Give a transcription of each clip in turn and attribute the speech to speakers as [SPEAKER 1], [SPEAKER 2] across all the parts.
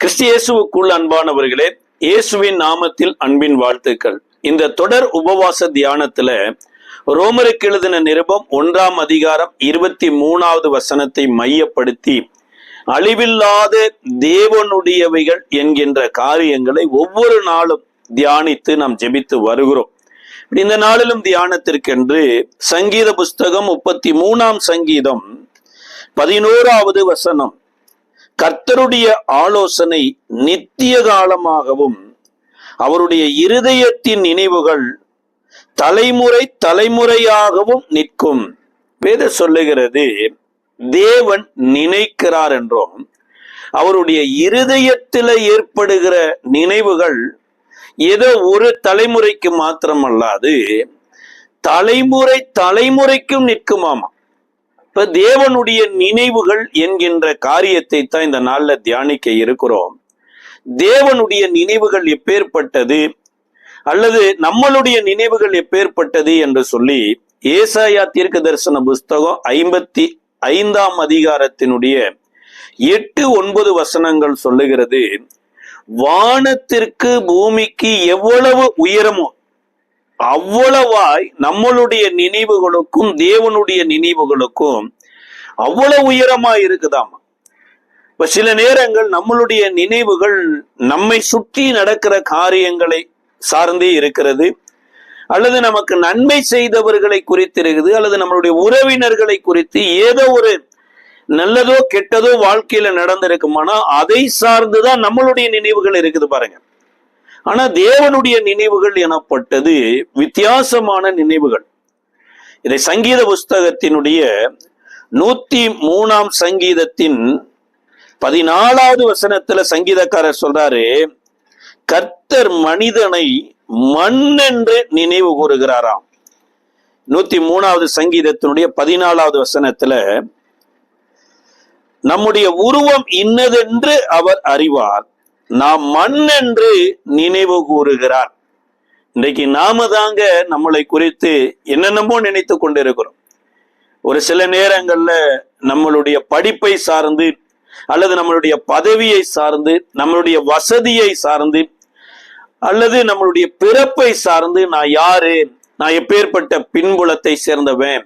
[SPEAKER 1] கிறிஸ்தியேசுவுக்குள் அன்பானவர்களே, இயேசுவின் நாமத்தில் அன்பின் வாழ்த்துக்கள். இந்த தொடர் உபவாச தியானத்துல ரோமருக்கு எழுதின நிருபம் 1ஆம் அதிகாரம் 23வது வசனத்தை மையப்படுத்தி அழிவில்லாத தேவனுடையவைகள் என்கின்ற காரியங்களை ஒவ்வொரு நாளும் தியானித்து நாம் ஜெபித்து வருகிறோம். இந்த நாளிலும் தியானத்திற்கென்று சங்கீத புஸ்தகம் 33ஆம் சங்கீதம் 11வது வசனம், கர்த்தருடைய ஆலோசனை நித்திய காலமாகவும் அவருடைய இருதயத்தின் நினைவுகள் தலைமுறை தலைமுறையாகவும் நிற்கும். வேத சொல்லுகிறது, தேவன் நினைக்கிறார் என்றும் அவருடைய இருதயத்தில் ஏற்படுகிற நினைவுகள் ஏதோ ஒரு தலைமுறைக்கு மாத்திரமல்லாது தலைமுறை தலைமுறைக்கும் நிற்குமாமா. இப்ப தேவனுடைய நினைவுகள் என்கின்ற காரியத்தை தான் இந்த நாள்ல தியானிக்க இருக்கிறோம். தேவனுடைய நினைவுகள் எப்பேற்பட்டது அல்லது நம்மளுடைய நினைவுகள் எப்பேற்பட்டது என்று சொல்லி ஏசாயா தீர்க்க தரிசன புஸ்தகம் 55ஆம் அதிகாரத்தினுடைய 8-9 வசனங்கள் சொல்லுகிறது, வானத்திற்கு பூமிக்கு எவ்வளவு உயரமோ அவ்வளவாய் நம்மளுடைய நினைவுகளுக்கும் தேவனுடைய நினைவுகளுக்கும் அவ்வளவு உயரமாய் இருக்குதாமா. இப்ப சில நேரங்கள் நம்மளுடைய நினைவுகள் நம்மை சுற்றி நடக்கிற காரியங்களை சார்ந்தே இருக்கிறது, அல்லது நமக்கு நன்மை செய்தவர்களை குறித்து இருக்குது, அல்லது நம்மளுடைய உறவினர்களை குறித்து ஏதோ ஒரு நல்லதோ கெட்டதோ வாழ்க்கையில நடந்திருக்குமானா அதை சார்ந்துதான் நம்மளுடைய நினைவுகள் இருக்குது பாருங்க. ஆனா தேவனுடைய நினைவுகள் எனப்பட்டது வித்தியாசமான நினைவுகள். இதை சங்கீத புஸ்தகத்தினுடைய 103ஆம் சங்கீதத்தின் 14வது வசனத்துல சங்கீதக்காரர் சொல்றாரு, கர்த்தர் மனிதனை மண் என்று நினைவு கூறுகிறாராம். 103வது சங்கீதத்தினுடைய 14வது வசனத்துல, நம்முடைய உருவம் இன்னதென்று அவர் அறிவார், நாம் மண் என்று நினைவு கூறுகிறார். இன்றைக்கு நாம தாங்க நம்மளை குறித்து என்னென்னமோ நினைத்து கொண்டிருக்கிறோம். ஒரு சில நேரங்கள்ல நம்மளுடைய படிப்பை சார்ந்து அல்லது நம்மளுடைய பதவியை சார்ந்து, நம்மளுடைய வசதியை சார்ந்து, அல்லது நம்மளுடைய பிறப்பை சார்ந்து, நான் யாரு, நான் எப்பேற்பட்ட பின்புலத்தை சேர்ந்தவன்,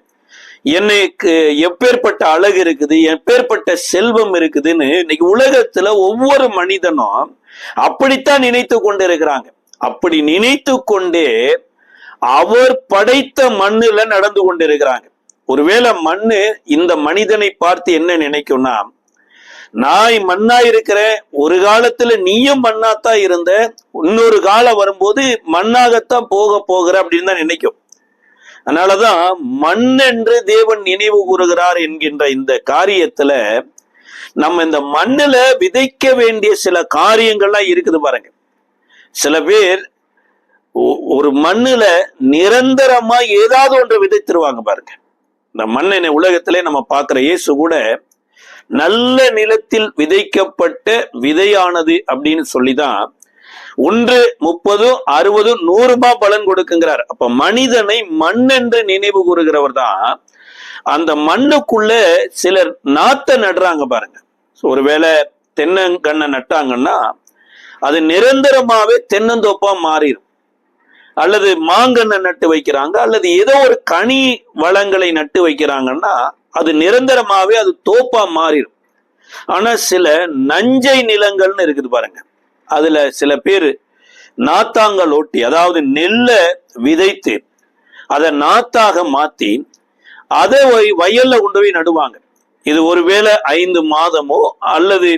[SPEAKER 1] எனக்கு எப்பேற்பட்ட அழகு இருக்குது, எப்பேற்பட்ட செல்வம் இருக்குதுன்னு இன்னைக்கு உலகத்துல ஒவ்வொரு மனிதனும் அப்படித்தான் நினைத்து கொண்டு இருக்கிறாங்க. அப்படி நினைத்து கொண்டே அவர் படைத்த மண்ணுல நடந்து கொண்டு இருக்கிறாங்க. ஒருவேளை மண்ணு இந்த மனிதனை பார்த்து என்ன நினைக்கும்னா, நான் மண்ணா இருக்கிறேன், ஒரு காலத்துல நீயும் மண்ணாத்தான் இருந்த, இன்னொரு காலம் வரும்போது மண்ணாகத்தான் போகிற அப்படின்னு தான் நினைக்கும். அதனாலதான் மண் என்று தேவன் நினைவு கூறுகிறார் என்கின்ற இந்த காரியத்துல நம்ம இந்த மண்ணுல விதைக்க வேண்டிய சில காரியங்கள்லாம் இருக்குது பாருங்க. சில பேர் ஒரு மண்ணுல நிரந்தரமா ஏதாவது ஒன்று விதைத்திருவாங்க பாருங்க. இந்த மண்ணை உலகத்திலே நம்ம பார்க்கிற இயேசு கூட நல்ல நிலத்தில் விதைக்கப்பட்ட விதையானது அப்படின்னு சொல்லிதான் 1, 30, 60, 100 ரூபாய் பலன் கொடுக்குங்கிறார். அப்ப மனிதனை மண் என்று நினைவு கூறுகிறவர் தான். அந்த மண்ணுக்குள்ள சிலர் நாத்தை நடுறாங்க பாருங்க. ஒருவேளை தென்னங்கண்ணை நட்டாங்கன்னா அது நிரந்தரமாவே தென்னந்தோப்பா மாறிடும், அல்லது மாங்கண்ணை நட்டு வைக்கிறாங்க, அல்லது ஏதோ ஒரு கனி வளங்களை நட்டு வைக்கிறாங்கன்னா அது நிரந்தரமாவே அது தோப்பா மாறிடும். ஆனா சில நஞ்சை நிலங்கள்னு இருக்குது பாருங்க, அதுல சில பேர் நாத்தாங்கள் ஓட்டி, அதாவது நெல்லை விதைத்து அதை நாத்தாக மாத்தி அதை வயல்ல கொண்டு போய் நடுவாங்க. இது ஒருவேளை 5 மாதமோ அல்லது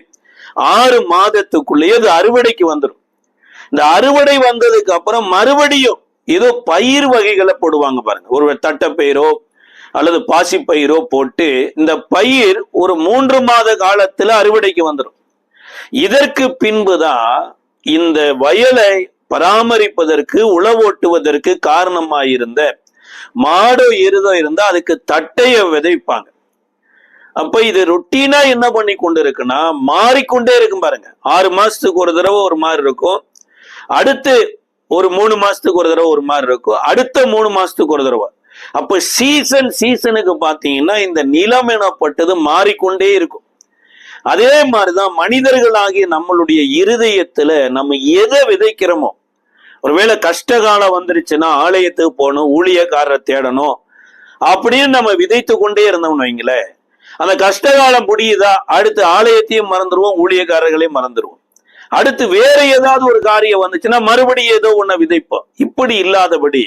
[SPEAKER 1] 6 மாதத்துக்குள்ளேயே அது அறுவடைக்கு வந்துடும். இந்த அறுவடை வந்ததுக்கு அப்புறம் மறுபடியும் ஏதோ பயிர் வகைகளை போடுவாங்க பாருங்க. ஒரு தட்டைப்பயிரோ அல்லது பாசிப்பயிரோ போட்டு இந்த பயிர் ஒரு 3 மாத காலத்துல அறுவடைக்கு வந்துடும். இதற்கு பின்புதான் இந்த வயலை பராமரிப்பதற்கு, உழவோட்டுவதற்கு காரணமாயிருந்த மாடோ எருதோ இருந்தா அதுக்கு தட்டைய விதைப்பாங்க. அப்ப இது ரொட்டீனா என்ன பண்ணி கொண்டு இருக்குன்னா மாறிக்கொண்டே இருக்கும் பாருங்க. 6 மாசத்துக்கு ஒரு தடவை ஒரு மாதிரி இருக்கும், அடுத்து ஒரு 3 மாசத்துக்கு ஒரு தடவை ஒரு மாதிரி இருக்கும், அடுத்த 3 மாசத்துக்கு ஒரு தடவை. அப்ப சீசனுக்கு பாத்தீங்கன்னா இந்த நிலம் எனப்பட்டது மாறிக்கொண்டே இருக்கும். அதே மாதிரிதான் மனிதர்களாகிய நம்மளுடைய இருதயத்துல நம்ம எதை விதைக்கிறோமோ, ஒருவேளை கஷ்ட காலம் வந்துருச்சுன்னா ஆலயத்துக்கு போகணும், ஊழியக்காரரை தேடணும் அப்படின்னு நம்ம விதைத்து கொண்டே இருந்தோம்னு வைங்களேன், அந்த கஷ்டகாலம் முடியுதா அடுத்து ஆலயத்தையும் மறந்துடுவோம், ஊழியக்காரர்களையும் மறந்துடுவோம். அடுத்து வேற ஏதாவது ஒரு காரியம் வந்துச்சுன்னா மறுபடியும் ஏதோ ஒண்ண விதைப்போம். இப்படி இல்லாதபடி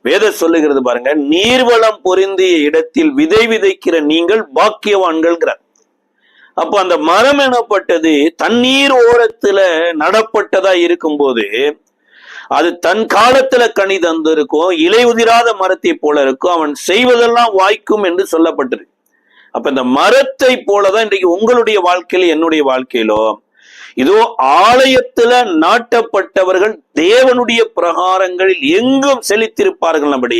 [SPEAKER 1] வேதம் சொல்லுகிறது பாருங்க, நீர்வளம் பொருந்திய இடத்தில் விதை விதைக்கிற நீங்கள் பாக்கியவான்கள்ங்கிறார். அப்ப அந்த மரம் எனப்பட்டது தண்ணீர் ஓரத்துல நடப்பட்டதா இருக்கும்போது அது தன் காலத்துல கனி தந்திருக்கும், இலை உதிராத மரத்தை போல இருக்கும், அவன் செய்வதெல்லாம் வாய்க்கும் என்று சொல்லப்பட்டிருக்கு. அப்ப இந்த மரத்தை போலதான் இன்றைக்கு உங்களுடைய வாழ்க்கையில என்னுடைய வாழ்க்கையிலோ இதோ ஆலயத்துல நாட்டப்பட்டவர்கள் தேவனுடைய பிரகாரங்களில் எங்கும் செழித்திருப்பார்கள். அப்படி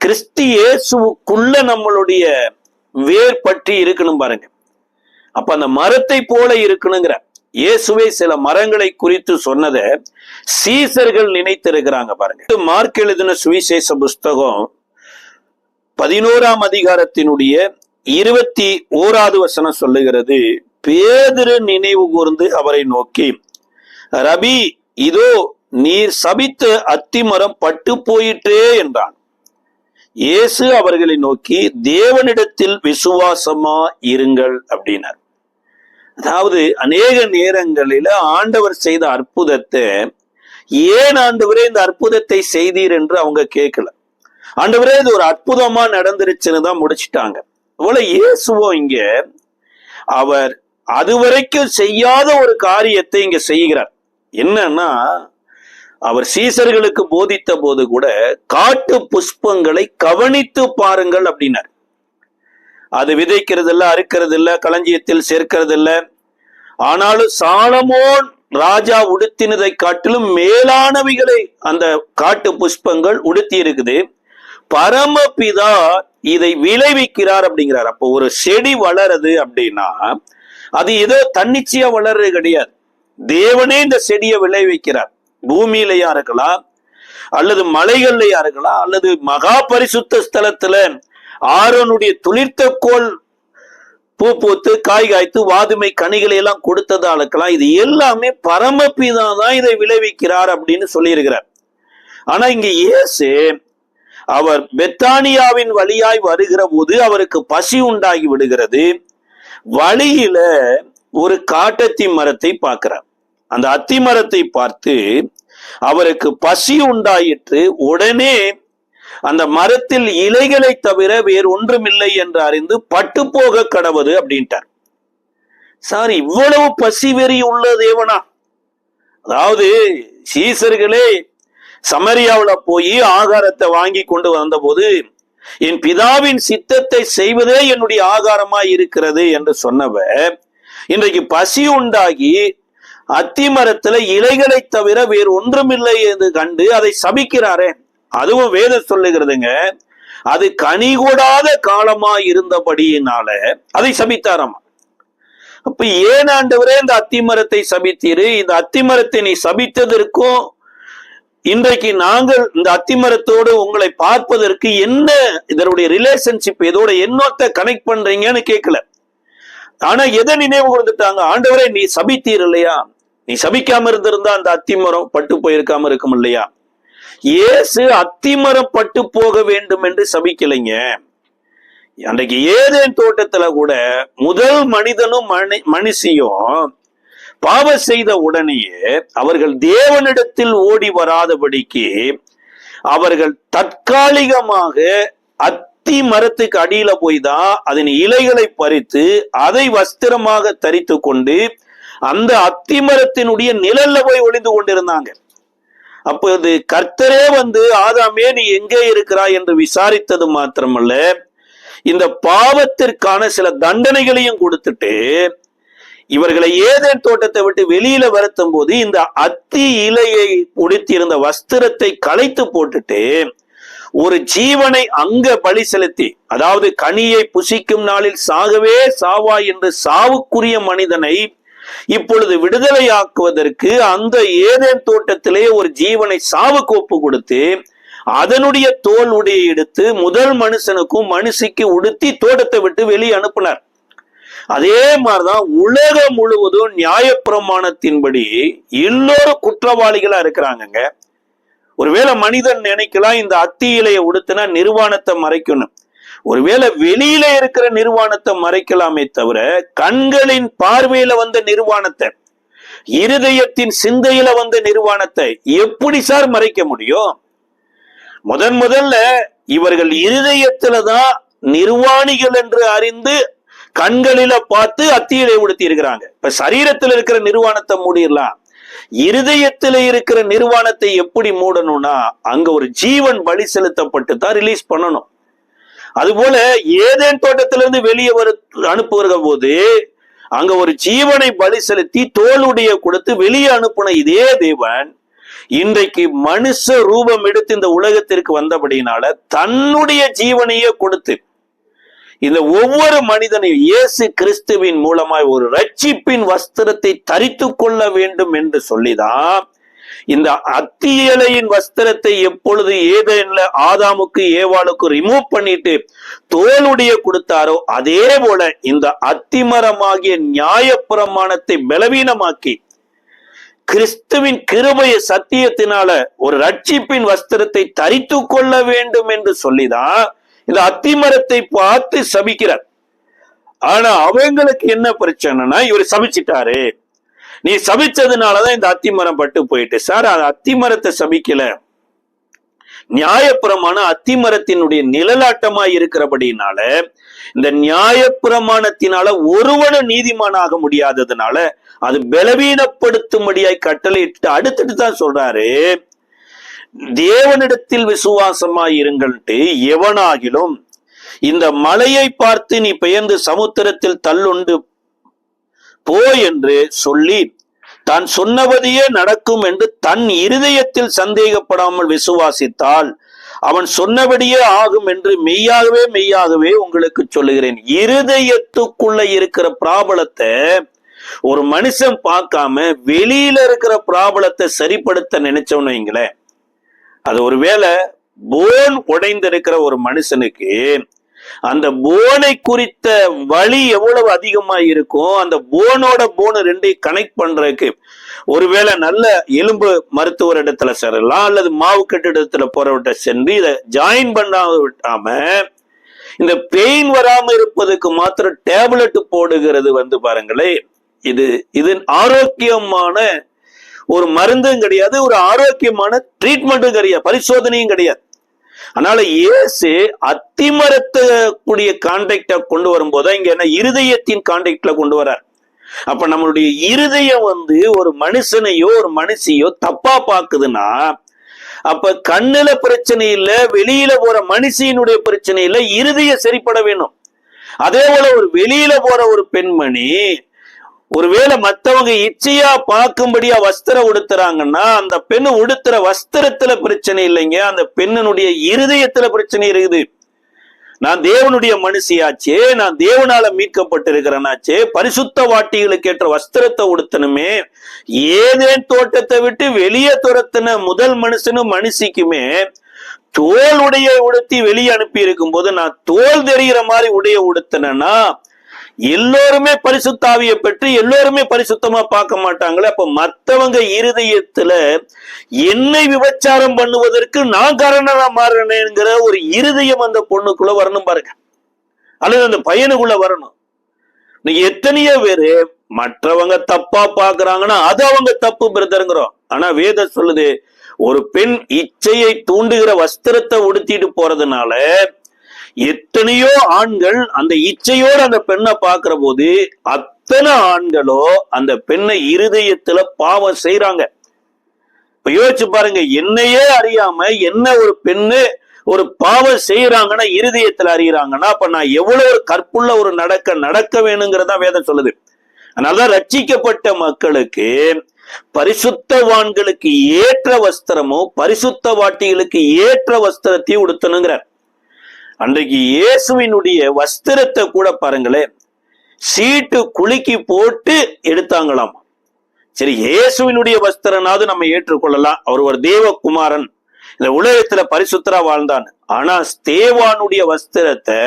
[SPEAKER 1] கிறிஸ்து இயேசுவுக்குள்ள நம்மளுடைய வேர் பற்றி இருக்கணும் பாருங்க. அப்ப அந்த மரத்தை போல இருக்கணுங்கிற இயேசுவே சில மரங்களை குறித்து சொன்னதை சீசர்கள் நினைத்திருக்கிறாங்க பாருங்க. மார்க் எழுதின சுவிசேஷ புஸ்தகம் 11ஆம் அதிகாரத்தினுடைய 21வது வசனம் சொல்லுகிறது, பேதுரு நினைவு கூர்ந்து அவரை நோக்கி, ரபி, இதோ நீர் சபித்த அத்திமரம் பட்டு போயிற்றே என்றான். இயேசு அவர்களை நோக்கி, தேவனிடத்தில் விசுவாசமா இருங்கள் அப்படின்னார். அதாவது அநேக நேரங்களில ஆண்டவர் செய்த அற்புதத்தை, ஏன் ஆண்டவரே இந்த அற்புதத்தை செய்தீர் என்று அவங்க கேட்கல. ஆண்டவரே இது ஒரு அற்புதமா நடந்துருச்சுன்னு தான் முடிச்சுட்டாங்க. அதுபோல இயேசுவோ இங்க அவர் அதுவரைக்கும் செய்யாத ஒரு காரியத்தை இங்க செய்கிறார். என்னன்னா, அவர் சீசர்களுக்கு போதித்த போது கூட காட்டு புஷ்பங்களை கவனித்து பாருங்கள் அப்படின்னார். அது விதைக்கிறது இல்ல, அறுக்கிறது இல்ல, களஞ்சியத்தில் சேர்க்கிறது இல்ல. ஆனாலும் சாலமோன் ராஜா உடுத்தினதை காட்டிலும் மேலானவைகளை அந்த காட்டு புஷ்பங்கள் உடுத்தி இருக்குது. பரமபிதா இதை விளைவிக்கிறார் அப்படிங்கிறார். அப்போ ஒரு செடி வளருது அப்படின்னா அது ஏதோ தன்னிச்சையா வளர்றது கிடையாது. தேவனே இந்த செடியை விளைவிக்கிறார். பூமியிலையா இருக்கலாம், அல்லது மலைகள்லையா இருக்கலாம், அல்லது மகா பரிசுத்த ஸ்தலத்துல ஆரோனுடைய துளிர்த்த கோல் பூ பூத்து காய் காய்த்து வாதுமை கனிகளை எல்லாம் கொடுத்ததா இருக்கலாம். இது எல்லாமே பரமபிதா தான் இதை விளைவிக்கிறார் அப்படின்னு சொல்லியிருக்கிறார். ஆனா இங்க இயேசு அவர் பெத்தானியாவின் வழியாய் வருகிற போது அவருக்கு பசி உண்டாகி விடுகிறது. வழியில ஒரு காட்டத்தி மரத்தை பார்க்கிறார். அந்த அத்தி மரத்தை பார்த்து அவருக்கு பசி உண்டாயிற்று. உடனே அந்த மரத்தில் இலைகளை தவிர வேறு ஒன்றுமில்லை என்று அறிந்து பட்டு போக கடவுது அப்படின்ட்டார். சார், இவ்வளவு பசி வெறி உள்ள தேவனா? அதாவது சீசர்களே சமரியாவுல போய் ஆகாரத்தை வாங்கி கொண்டு வந்த போது, என் பிதாவின் சித்தத்தை செய்வதே என்னுடைய ஆகாரமா இருக்கிறது என்று சொன்னவ, இன்றைக்கு பசி உண்டாகி அத்தி மரத்துல இலைகளை தவிர வேறு ஒன்றுமில்லை என்று கண்டு அதை சபிக்கிறாரே. அதுவும் வேதம் சொல்லுகிறதுங்க, அது கனி கூடாத காலமா இருந்தபடியினால அதை சபித்தாராமா. அப்ப ஏன் ஆண்டவரே இந்த அத்தி மரத்தை சபித்தீரு? இந்த அத்தி மரத்தை நீ சபித்ததற்கும் இன்றைக்கு நாங்கள் இந்த அத்திமரத்தோடு உங்களை பார்ப்பதற்கு என்ன இதனுடைய ரிலேஷன்ஷிப், இதோட என்னத்தை கனெக்ட் பண்றீங்கன்னு கேட்கல. ஆனா எதை நினைவு கொடுத்துட்டாங்க? ஆண்டவரே நீ சபித்தீர் இல்லையா, நீ சபிக்காம இருந்திருந்தா அந்த அத்திமரம் பட்டு போயிருக்காம இருக்கும் இல்லையா. இயேசு அத்திமரம் பட்டு போக வேண்டும் என்று சபிக்கலைங்க. அன்றைக்கு ஏதேன் தோட்டத்துல கூட முதல் மனிதனும் மனுஷியும் பாவம் செய்த உடனேயே அவர்கள் தேவனிடத்தில் ஓடி வராதபடிக்கு அவர்கள் தற்காலிகமாக அத்தி மரத்துக்கு அடியில போய் தான் அதன் இலைகளை பறித்து அதை வஸ்திரமாக தரித்து கொண்டு அந்த அத்தி மரத்தினுடைய நிழல்ல போய் ஒளிந்து கொண்டிருந்தாங்க. அப்போது கர்த்தரே வந்து ஆதாமே நீ எங்கே இருக்கிறாய் என்று விசாரித்தது மாத்திரமல்ல, இந்த பாவத்திற்கான சில தண்டனைகளையும் கொடுத்துட்டு இவர்களை ஏதேன் தோட்டத்தை விட்டு வெளியில வருத்தும் போது இந்த அத்தி இலையை உடுத்தியிருந்த வஸ்திரத்தை களைத்து போட்டுட்டு ஒரு ஜீவனை அங்க பலி செலுத்தி, அதாவது கனியை புசிக்கும் நாளில் சாகவே சாவாய் என்று சாவுக்குரிய மனிதனை இப்பொழுது விடுதலையாக்குவதற்கு அந்த ஏதேன் தோட்டத்திலே ஒரு ஜீவனை சாவுக்கு ஒப்பு கொடுத்து அதனுடைய தோல் உடையை எடுத்து முதல் மனுஷனுக்கும் மனுஷிக்கு உடுத்தி தோட்டத்தை விட்டு வெளியே அனுப்பினார். அதே மாதிரிதான் உலகம் முழுவதும் நியாயப்பிரமாணத்தின்படி எல்லோரும் குற்றவாளிகளா இருக்கிறாங்க. ஒருவேளை மனிதன் நினைக்கலாம் இந்த அத்தி இலையை உடுத்தினா நிர்வாணத்தை மறைக்கணும். ஒருவேளை வெளியில இருக்கிற நிர்வாணத்தை மறைக்கலாமே தவிர கண்களின் பார்வையில வந்த நிர்வாணத்தை, இருதயத்தின் சிந்தையில வந்த நிர்வாணத்தை எப்படி சார் மறைக்க முடியும்? முதல்ல இவர்கள் இருதயத்துலதான் நிர்வாணிகள் என்று அறிந்து கண்களில பார்த்து அத்தியிலை உடுத்தி இருக்கிறாங்க. இப்ப சரீரத்தில் இருக்கிற நிர்வாணத்தை மூடிடலாம், இருதயத்தில் இருக்கிற நிர்வாணத்தை எப்படி மூடணும்னா அங்க ஒரு ஜீவன் பலி செலுத்தப்பட்டு தான் ரிலீஸ் பண்ணணும். அதுபோல ஏதேன் தோட்டத்திலிருந்து வெளியே அனுப்புகிற போது அங்க ஒரு ஜீவனை பலி செலுத்தி தோலுடைய கொடுத்து வெளியே அனுப்பின இதே தேவன் இன்றைக்கு மனுஷ ரூபம் எடுத்து இந்த உலகத்திற்கு வந்தபடினால தன்னுடைய ஜீவனையே கொடுத்து இந்த ஒவ்வொரு மனிதனையும் இயேசு கிறிஸ்துவின் மூலமாய் ஒரு ரட்சிப்பின் வஸ்திரத்தை தரித்து கொள்ள வேண்டும் என்று சொல்லிதான் இந்த அத்தி இலையின் வஸ்திரத்தை எப்பொழுது ஏதேன்ல ஆதாமுக்கு ஏவாளுக்கு ரிமூவ் பண்ணிட்டு தோலுடைய கொடுத்தாரோ அதே போல இந்த அத்திமரமாகிய நியாயப்பிரமாணத்தை பலவீனமாக்கி கிறிஸ்துவின் கிருபைய சத்தியத்தினால ஒரு ரட்சிப்பின் வஸ்திரத்தை தரித்து கொள்ள வேண்டும் என்று சொல்லிதான் இந்த அத்திமரத்தை பார்த்து சபிக்கிறார். ஆனா அவங்களுக்கு என்ன பிரச்சனைனா இவர் சபிச்சிட்டாரு, நீ சபிச்சதுனாலதான் இந்த அத்திமரம் பட்டு போயிட்டு. சார் அது அத்திமரத்தை சபிக்கல, நியாயப்பிரமாணம் அத்திமரத்தினுடைய நிழலாட்டமா இருக்கிறபடினால இந்த நியாயப்பிரமாணத்தினால ஒருவனும் நீதிமானாக முடியாததுனால அது பலவீனப்படுத்தும்படியாய் கட்டளையிட்டு அடுத்துட்டு தான் சொல்றாரு, தேவனிடத்தில் விசுவாசமாய் இருங்கள்ட்டு எவனாகிலும் இந்த மலையை பார்த்து நீ பெயர்ந்து சமுத்திரத்தில் தள்ளுண்டு போ என்று சொல்லி தான் சொன்னபடியே நடக்கும் என்று தன் இருதயத்தில் சந்தேகப்படாமல் விசுவாசித்தால் அவன் சொன்னபடியே ஆகும் என்று மெய்யாகவே உங்களுக்கு சொல்லுகிறேன். இருதயத்துக்குள்ள இருக்கிற பிராபலத்தை ஒரு மனுஷன் பார்க்காம வெளியில இருக்கிற பிராபலத்தை சரிப்படுத்த நினைச்சோன்னு வைங்களேன், அது ஒருவேளை போன் உடைந்திருக்கிற ஒரு மனுஷனுக்கு அந்த போனை குறித்த வலி எவ்வளவு அதிகமா இருக்கும், அந்த போன் ரெண்டையும் கனெக்ட் பண்றதுக்கு ஒருவேளை நல்ல எலும்பு மருத்துவர் இடத்துல சேரலாம் அல்லது மாவு கட்டிடத்துல போறவட்ட சென்று இதை ஜாயின் பண்ணாம விட்டாம இந்த பெயின் வராம இருப்பதுக்கு மாத்திரம் டேப்லெட் போடுகிறது பாருங்களே, இது ஆரோக்கியமான ஒரு மருந்தும் கிடையாது, ஒரு ஆரோக்கியமான ட்ரீட்மெண்ட்டும் கிடையாது, பரிசோதனையும் கிடையாது. அதனால இயேசு அத்திமரத்தை கூடிய கான்டாக்ட கொண்டு வரும்போது இங்க என்ன இருதயத்தின் கான்டாக்ட்ல கொண்டு வர்றார். அப்ப நம்மளுடைய இருதயம் ஒரு மனுஷனையோ ஒரு மனுஷியோ தப்பா பாக்குதுன்னா அப்ப கண்ணுல பிரச்சனை இல்ல, வெளியில போற மனுஷியினுடைய பிரச்சனை இல்ல, இருதயம் சரிப்பட வேணும். அதே போல ஒரு வெளியில போற ஒரு பெண்மணி ஒருவேளை மற்றவங்க இச்சையா பார்க்கும்படியா வஸ்திரம் உடுத்துறாங்கன்னா அந்த பெண்ணு உடுத்துற வஸ்திரத்துல பிரச்சனை இல்லைங்க, அந்த பெண்ணினுடைய இருதயத்துல பிரச்சனை இருக்குது. நான் தேவனுடைய மனுஷியாச்சே, நான் தேவனால மீட்கப்பட்டிருக்கிறேனாச்சே, பரிசுத்த வாட்டிகளுக்கு ஏற்ற வஸ்திரத்தை உடுத்தணுமே. ஏதேன் தோட்டத்தை விட்டு வெளியே துரத்தின முதல் மனுஷனும் மனுஷிக்குமே தோல் உடைய உடுத்தி வெளியே அனுப்பி இருக்கும் போது நான் தோல் தெரிகிற மாதிரி உடைய உடுத்தினா எல்லோருமே பரிசுத்தாவியை பெற்று எல்லோருமே பரிசுத்தமா பார்க்க மாட்டாங்களே. அப்ப மற்றவங்க இருதயத்துல என்னை விபச்சாரம் பண்ணுவதற்கு நான் காரணமா மாறினேங்கிற ஒரு இருதயம் அந்த பொண்ணுக்குள்ள வரணும் பாருங்க, அல்லது அந்த பையனுக்குள்ள வரணும். நீங்க எத்தனையோ பேரு மற்றவங்க தப்பா பாக்குறாங்கன்னா அது அவங்க தப்பு பிரதருங்கிறோம். ஆனா வேதம் சொல்லுது ஒரு பெண் இச்சையை தூண்டுகிற வஸ்திரத்தை உடுத்திட்டு போறதுனால எத்தனையோ ஆண்கள் அந்த இச்சையோடு அந்த பெண்ணை பார்க்கிற போது அத்தனை ஆண்களோ அந்த பெண்ணை இருதயத்துல பாவம் செய்யறாங்க. இப்ப யோசிச்சு பாருங்க, என்னையே அறியாம என்ன ஒரு பெண்ணு ஒரு பாவம் செய்யறாங்கன்னா இருதயத்துல அறியறாங்கன்னா அப்ப நான் எவ்வளவு ஒரு கற்புள்ள ஒரு நடக்க வேணுங்கிறதா வேதம் சொல்லுது. அதனாலதான் ரட்சிக்கப்பட்ட மக்களுக்கு பரிசுத்தவான்களுக்கு ஏற்ற வஸ்திரமோ பரிசுத்த வாட்டிகளுக்கு ஏற்ற வஸ்திரத்தையும் உடுத்தணுங்கிறார். அன்றைக்கு இயேசுவினுடைய வஸ்திரத்தை கூட பாருங்களேன், சீட்டு குலுக்கி போட்டு எடுத்தாங்களாம். சரி, இயேசுவினுடைய வஸ்திரனாவது நம்ம ஏற்றுக்கொள்ளலாம், அவர் ஒரு தேவகுமாரன், இந்த உலகத்துல பரிசுத்தரா வாழ்ந்தான். ஆனா ஸ்தேவானுடைய வஸ்திரத்தை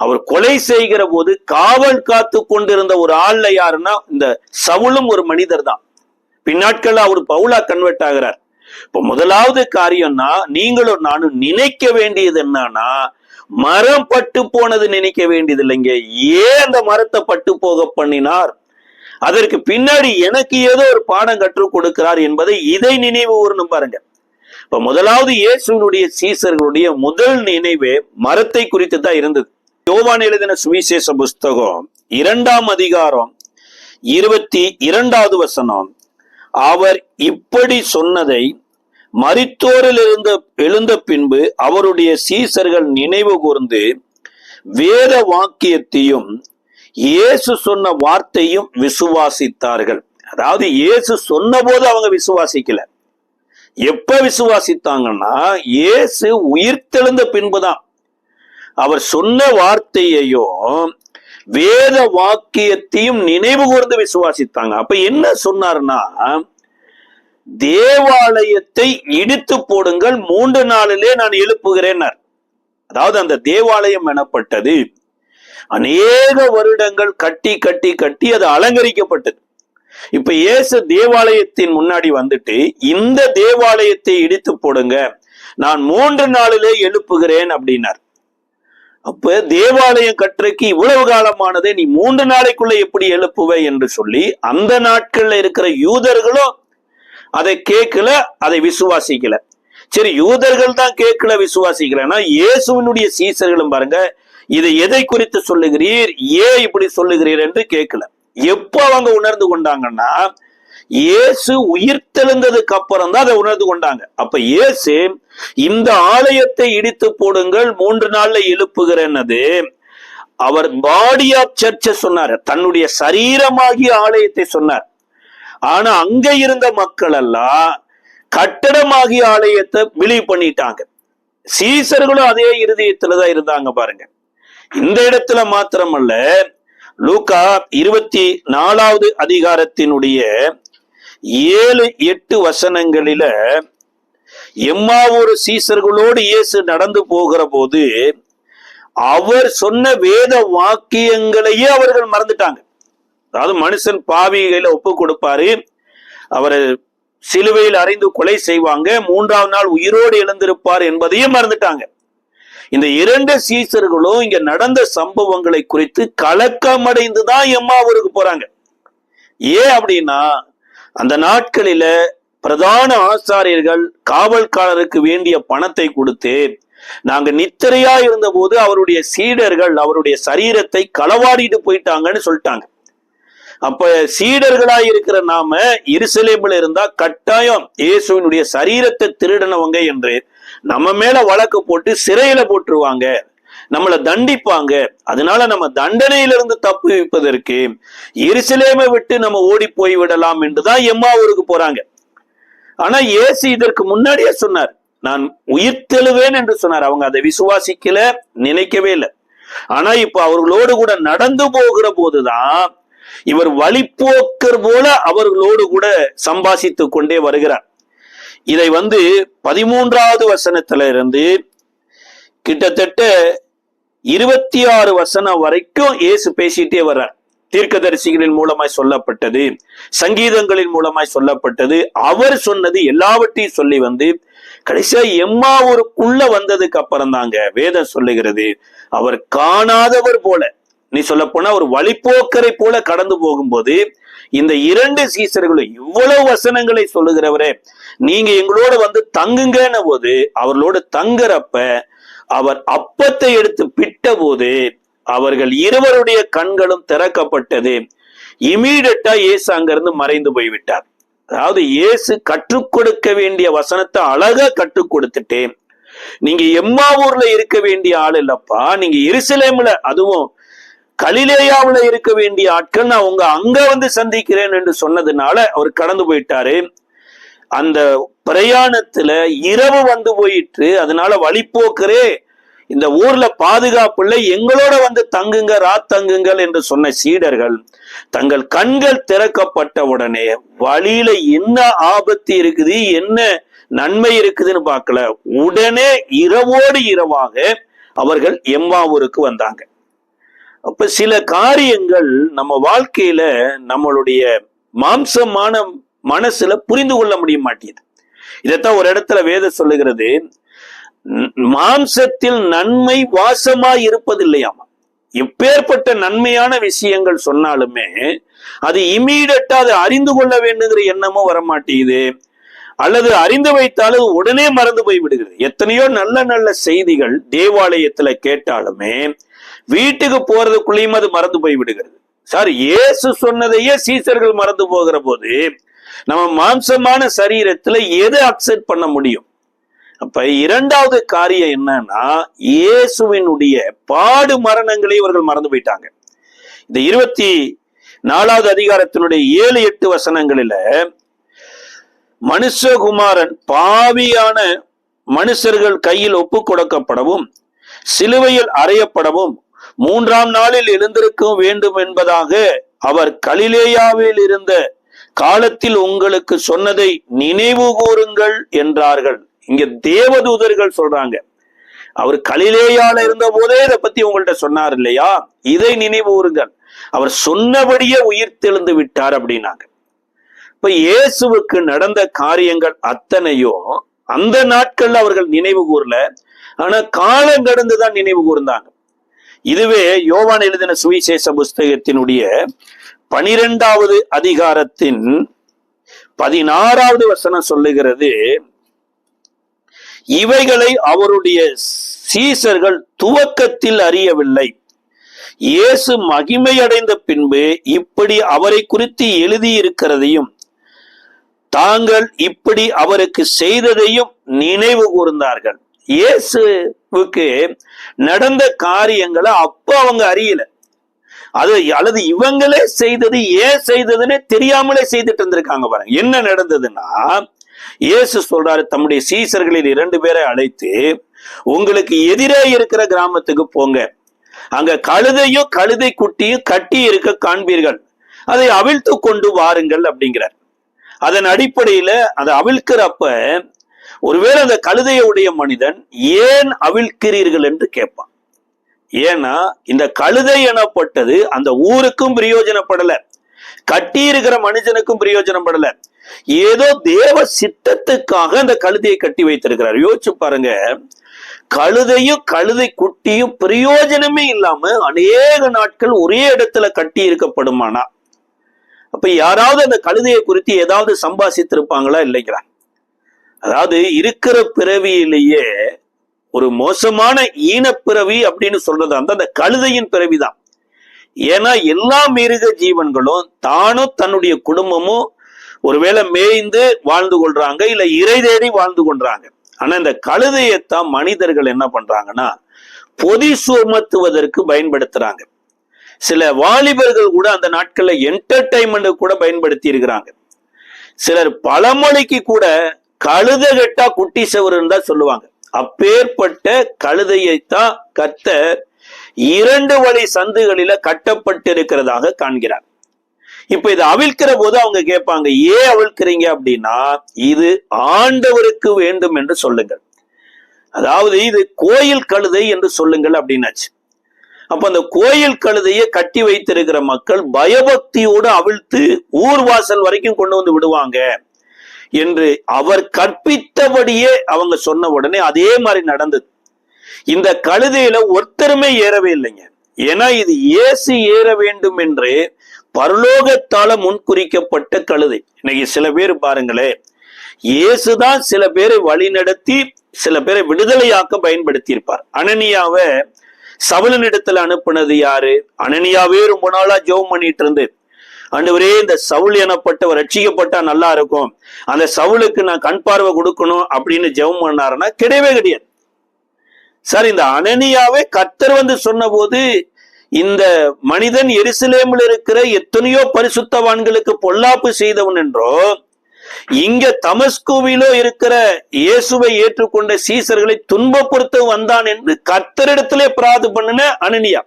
[SPEAKER 1] அவர் கொலை செய்கிற போது காவல் காத்து கொண்டிருந்த ஒரு ஆள்ல யாருன்னா இந்த சவுலும் ஒரு மனிதர் தான். பின்னாட்கள் அவர் பவுலா கன்வெர்ட் ஆகிறார். இப்ப முதலாவது காரியம்னா நீங்களும் நானும் நினைக்க வேண்டியது என்னன்னா, மரம் பட்டு போனது நினைக்க வேண்டியது இல்லைங்க. ஏன் அந்த மரத்தை பட்டு போக பண்ணினார், அதற்கு பின்னாடி எனக்கு ஏதோ ஒரு பாடம் கற்றுக் கொடுக்கிறார் என்பதை இதை நினைவு கூறணும் பாருங்க. இப்ப முதலாவது இயேசுனுடைய சீசர்களுடைய முதல் நினைவே மரத்தை குறித்து தான் இருந்தது. யோவான் எழுதின சுவிசேஷ புஸ்தகம் 2ஆம் அதிகாரம் 22வது வசனம், அவர் இப்படி சொன்னதை மரித்தோரில் எழுந்த பின்பு அவருடைய சீசர்கள் நினைவு கூர்ந்து வேத வாக்கியத்தையும் இயேசு சொன்ன வார்த்தையும் விசுவாசித்தார்கள். அதாவது இயேசு சொன்ன போது அவங்க விசுவாசிக்கல. எப்ப விசுவாசித்தாங்கன்னா இயேசு உயிர்த்தெழுந்த பின்புதான். அவர் சொன்ன வார்த்தையையும் வேத வாக்கியத்தையும் நினைவு கூர்ந்து விசுவாசித்தாங்க. அப்ப என்ன சொன்னார்னா, தேவாலயத்தை இடித்து போடுங்கள், 3 நாளிலே நான் எழுப்புகிறேன். அதாவது அந்த தேவாலயம் எனப்பட்டது அநேக வருடங்கள் கட்டி கட்டி கட்டி அது அலங்கரிக்கப்பட்டது. இப்ப இயேசு தேவாலயத்தின் முன்னாடி வந்துட்டு இந்த தேவாலயத்தை இடித்து போடுங்க, நான் 3 நாளிலே எழுப்புகிறேன் அப்படின்னார். அப்ப தேவாலயம் கட்டுறதுக்கு இவ்வளவு காலமானதை நீ 3 நாளைக்குள்ள எப்படி எழுப்புவ என்று சொல்லி அந்த நாட்கள்ல இருக்கிற யூதர்களும் அதை கேட்கல, அதை விசுவாசிக்கல. சரி, யூதர்கள் தான் கேட்கல, விசுவாசிக்கலன்னா இயேசுவினுடைய சீசர்களும் பாருங்க, இதை எதை குறித்து சொல்லுகிறீர், ஏன் இப்படி சொல்லுகிறீர் என்று கேட்கல. எப்ப அவங்க உணர்ந்து கொண்டாங்கன்னா இயேசு உயிர்த்தெழுந்ததுக்கு அப்புறம் தான் அதை உணர்ந்து கொண்டாங்க. அப்ப இயேசு இந்த ஆலயத்தை இடித்து போடுங்கள் 3 நாள்ல எழுப்புகிறேன்னது அவர் பாடி ஆஃப் சர்ச்சை சொன்னார், தன்னுடைய சரீரமாகிய ஆலயத்தை சொன்னார். ஆனா அங்க இருந்த மக்கள் எல்லாம் கட்டடமாகிய ஆலயத்தை பிலீவ் பண்ணிட்டாங்க. சீசர்களும் அதே இருதயத்துலதான் இருந்தாங்க பாருங்க. இந்த இடத்துல மாத்திரமல்ல, லூக்கா 24வது அதிகாரத்தினுடைய 7-8 வசனங்களில எம்மாவூர் சீசர்களோடு இயேசு நடந்து போகிற போது அவர் சொன்ன வேத வாக்கியங்களையே அவர்கள் மறந்துட்டாங்க. அதாவது மனுஷன் பாவிகளை ஒப்பு கொடுப்பாரு, அவரை சிலுவையில் அறைந்து கொலை செய்வாங்க, 3ஆம் நாள் உயிரோடு எழுந்திருப்பார் என்பதையும் மறந்துட்டாங்க. இந்த 2 சீசர்களும் இங்க நடந்த சம்பவங்களை குறித்து கலக்கமடைந்துதான் எம்மாவூருக்கு போறாங்க. ஏன் அப்படின்னா, அந்த நாட்களில பிரதான ஆசாரியர்கள் காவல்காரருக்கு வேண்டிய பணத்தை கொடுத்து நாங்க நித்திரையா இருந்த போது அவருடைய சீடர்கள் அவருடைய சரீரத்தை களவாடிட்டு போயிட்டாங்கன்னு சொல்லிட்டாங்க. அப்ப சீடர்களாய் இருக்கிற நாம எருசலேமில் இருந்தா கட்டாயம் இயேசுவினுடைய சரீரத்தை திருடனவங்க என்று நம்ம மேல வழக்கு போட்டு சிறையில போட்டுருவாங்க, நம்மளை தண்டிப்பாங்க. அதனால நம்ம தண்டனையிலிருந்து தப்பு வைப்பதற்கு எருசலேமை விட்டு நம்ம ஓடி போய் விடலாம் என்றுதான் எம்மாவூருக்கு போறாங்க. ஆனா இயேசு இதற்கு முன்னாடியே சொன்னார், நான் உயிர்த்தெழுவேன் என்று சொன்னார். அவங்க அதை விசுவாசிக்கல, நினைக்கவே இல்லை. ஆனா இப்ப அவர்களோடு கூட நடந்து போகிற போதுதான் இவர் வழிபோக்கர் போல அவர்களோடு கூட சம்பாஷித்து கொண்டே வருகிறார். இதை 13வது வசனத்துல இருந்து கிட்டத்தட்ட 26 வசனம் வரைக்கும் இயேசு பேசிட்டே வர்றார். தீர்க்கதரிசிகளின் மூலமாய் சொல்லப்பட்டது, சங்கீதங்களின் மூலமாய் சொல்லப்பட்டது, அவர் சொன்னது எல்லாவற்றையும் சொல்லி கடைசியா எம்மாவூருக்குள்ள வந்ததுக்கு அப்புறம் தாங்க வேதம் சொல்லுகிறது, அவர் காணாதவர் போல, நீ சொல்ல போனா ஒரு வழிபோக்கரை போல கடந்து போகும்போது இந்த 2 சீசர்களும் இவ்வளவு வசனங்களை சொல்லுகிறவரே, நீங்க எங்களோட தங்குங்கன்ன போது அவர்களோடு தங்குறப்ப அவர் அப்பத்தை எடுத்து பிட்ட போது அவர்கள் இருவருடைய கண்களும் திறக்கப்பட்டது. இமீடியட்டா இயேசு அங்கிருந்து மறைந்து போய்விட்டார். அதாவது இயேசு கற்றுக் கொடுக்க வேண்டிய வசனத்தை அழகா கற்றுக் கொடுத்துட்டு, நீங்க எம்மாவூர்ல இருக்க வேண்டிய ஆள் இல்லப்பா, நீங்க எருசலேம்ல அதுவும் கலிலேயாவுல இருக்க வேண்டிய ஆட்கள், நான் உங்க அங்க சந்திக்கிறேன் என்று சொன்னதுனால அவர் கடந்து போயிட்டாரு. அந்த பிரயாணத்துல இரவு போயிட்டு, அதனால வழிபோக்கரே இந்த ஊர்ல பாதுகாப்பு இல்லை, எங்களோட தங்குங்க, தங்குங்கள் என்று சொன்ன சீடர்கள் தங்கள் கண்கள் திறக்கப்பட்ட உடனே வழியில என்ன ஆபத்து இருக்குது, என்ன நன்மை இருக்குதுன்னு பார்க்கல, உடனே இரவோடு இரவாக அவர்கள் எம்மாவூருக்கு வந்தாங்க. அப்ப சில காரியங்கள் நம்ம வாழ்க்கையில நம்மளுடைய மாம்சமான மனசுல புரிந்து கொள்ள முடிய மாட்டேங்குது. இதைத்தான் ஒரு இடத்துல வேதம் சொல்லுகிறது, மாம்சத்தில் நன்மை வாசமாய் இருப்பதில்லையாமா. எப்பேற்பட்ட நன்மையான விஷயங்கள் சொன்னாலுமே அது இமீடியட்டா அதை அறிந்து கொள்ள வேண்டுங்கிற எண்ணமும் வரமாட்டேங்குது, அல்லது அறிந்து வைத்தாலும் உடனே மறந்து போய் விடுகிறது. எத்தனையோ நல்ல நல்ல செய்திகள் தேவாலயத்துல கேட்டாலுமே வீட்டுக்கு போறதுக்குள்ளேயும் அது மறந்து போய் விடுகிறது. சார், இயேசு சொன்னதையே சீசர்கள் மறந்து போகிற போது நம்ம மாம்சமான சரீரத்துல எது அக்செப்ட் பண்ண முடியும்? அப்ப இரண்டாவது காரியம் என்னன்னா, இயேசுவினுடைய பாடு மரணங்களை இவர்கள் மறந்து போயிட்டாங்க. இந்த 24வது அதிகாரத்தினுடைய 7-8 வசனங்களில மனுஷகுமாரன் பாவியான மனுஷர்கள் கையில் ஒப்பு கொடுக்கப்படவும் சிலுவையில் அறையப்படவும் 3ஆம் நாளில் எழுந்திருக்க வேண்டும் என்பதாக அவர் கலிலேயாவில் இருந்த காலத்தில் உங்களுக்கு சொன்னதை நினைவு கூறுங்கள் என்றார்கள். இங்க தேவதூதர்கள் சொல்றாங்க, அவர் கலிலேயால இருந்த போதே இதை பத்தி உங்கள்கிட்ட சொன்னார் இல்லையா, இதை நினைவு கூறுங்கள், அவர் சொன்னபடியே உயிர் தெழுந்து விட்டார் அப்படின்னாங்க. இப்ப இயேசுவுக்கு நடந்த காரியங்கள் அத்தனையோ அந்த நாட்கள்ல அவர்கள் நினைவு கூறல, ஆனா காலம் கடந்துதான் நினைவு கூர்ந்தாங்க. இதுவே யோவான் எழுதின சுவிசேஷ புஸ்தகத்தினுடைய 12வது அதிகாரத்தின் 16வது வசனம் சொல்லுகிறது, இவைகளை அவருடைய சீசர்கள் துவக்கத்தில் அறியவில்லை, இயேசு மகிமை அடைந்த பின்பு இப்படி அவரை குறித்து எழுதியிருக்கிறதையும் தாங்கள் இப்படி அவருக்கு செய்ததையும் நினைவு கூர்ந்தார்கள். இயேசுவுக்கு நடந்த காரியங்களை அப்ப அவங்க அறியல, அது அல்லது இவங்களே செய்தது ஏன் செய்ததுன்னு தெரியாமலே செய்துட்டு இருந்திருக்காங்க. பாருங்க என்ன நடந்ததுன்னா, இயேசு சொல்றாரு தம்முடைய சீசர்களில் 2 பேரை அழைத்து, உங்களுக்கு எதிரே இருக்கிற கிராமத்துக்கு போங்க, அங்க கழுதையும் கழுதை குட்டியும் கட்டி இருக்க காண்பீர்கள், அதை அவிழ்த்து கொண்டு வாருங்கள் அப்படிங்கிறார். அதன் அடிப்படையில அதை அவிழ்க்கிறப்ப ஒருவேளை அந்த கழுதையுடைய மனிதன் ஏன் அவிழ்க்கிறீர்கள் என்று கேட்பான். ஏன்னா இந்த கழுதை எனப்பட்டது அந்த ஊருக்கும் பிரயோஜனப்படல, கட்டி இருக்கிற மனுஷனுக்கும் பிரயோஜனப்படல, ஏதோ தேவ சித்தத்துக்காக அந்த கழுதையை கட்டி வைத்திருக்கிறார். யோசிச்சு பாருங்க, கழுதையும் கழுதை குட்டியும் பிரயோஜனமே இல்லாம அநேக நாட்கள் ஒரே இடத்துல கட்டி இருக்கப்படுமானா, அப்ப யாராவது அந்த கழுதையை குறித்து ஏதாவது சம்பாசித்திருப்பாங்களா? இல்லைங்களா? அதாவது இருக்கிற பிறவியிலேயே ஒரு மோசமான ஈனப்பிறவி அப்படின்னு சொல்றது அந்த கழுதையின் பிறவிதான். ஏன்னா எல்லா மிருக ஜீவன்களும் தானும் தன்னுடைய குடும்பமும் ஒருவேளை மேய்ந்து வாழ்ந்து கொள்றாங்க, இல்ல இறை தேடி வாழ்ந்து கொள்றாங்க. ஆனா இந்த கழுதையத்தான் மனிதர்கள் என்ன பண்றாங்கன்னா பொதி சுமத்துவதற்கு பயன்படுத்துறாங்க. சில வாலிபர்கள் கூட அந்த நாட்கள்ல என்டர்டைன்மெண்ட் கூட பயன்படுத்தி இருக்கிறாங்க. சிலர் பழமொழிக்கு கூட கழுத கெட்டா குட்டி செவருன்னு தான் சொல்லுவாங்க. அப்பேற்பட்ட கழுதையைத்தான் கர்த்தர் 2 வழி சந்துகளில கட்டப்பட்டிருக்கிறதாக காண்கிறார். இப்ப இதை அவிழ்க்கிற போது அவங்க கேட்பாங்க, ஏன் அவிழ்க்கிறீங்க அப்படின்னா, இது ஆண்டவருக்கு வேண்டும் என்று சொல்லுங்கள், அதாவது இது கோயில் கழுதை என்று சொல்லுங்கள் அப்படின்னாச்சு. அப்ப அந்த கோயில் கழுதையை கட்டி வைத்திருக்கிற மக்கள் பயபக்தியோடு அவிழ்த்து ஊர்வாசல் வரைக்கும் கொண்டு வந்து விடுவாங்க என்று அவர் கற்பித்தபடியே அவங்க சொன்ன உடனே அதே மாதிரி நடந்தது. இந்த கழுதையில ஒருத்தருமே ஏறவே இல்லைங்க. ஏன்னா இது இயேசு ஏற வேண்டும் என்று பரலோகத்தால முன்குறிக்கப்பட்ட கழுதை. இன்னைக்கு சில பேர் பாருங்களேன், இயேசுதான் சில பேரை வழி நடத்தி சில பேரை விடுதலையாக்க பயன்படுத்தி இருப்பார். அனனியாவை சவுலினிடத்துல அனுப்புனது யாரு? அனனியாவே ரொம்ப நாளா ஜெபம் பண்ணிட்டு இருந்து, ஆண்டவரே இந்த சவுல் எனப்பட்டவர் ரட்சிக்கப்பட்டா நல்லா இருக்கும், அந்த சவுலுக்கு நான் கண் பார்வை கொடுக்கணும் அப்படின்னு ஜெபம் பண்ணாருன்னா கிடையவே கிடையாது. சார், இந்த அனனியாவே கர்த்தர் வந்து சொன்ன போது இந்த மனிதன் எருசலேமில் இருக்கிற எத்தனையோ பரிசுத்தவான்களுக்கு பொல்லாப்பு செய்தவன் என்றோ, இங்க தமஸ்குவிலோ இருக்கிற இயேசுவை ஏற்றுக்கொண்ட சீசர்களை துன்பப்படுத்த வந்தான் என்று கர்த்தரிடத்திலே பிரார்த்தனை பண்ணின அனனியா.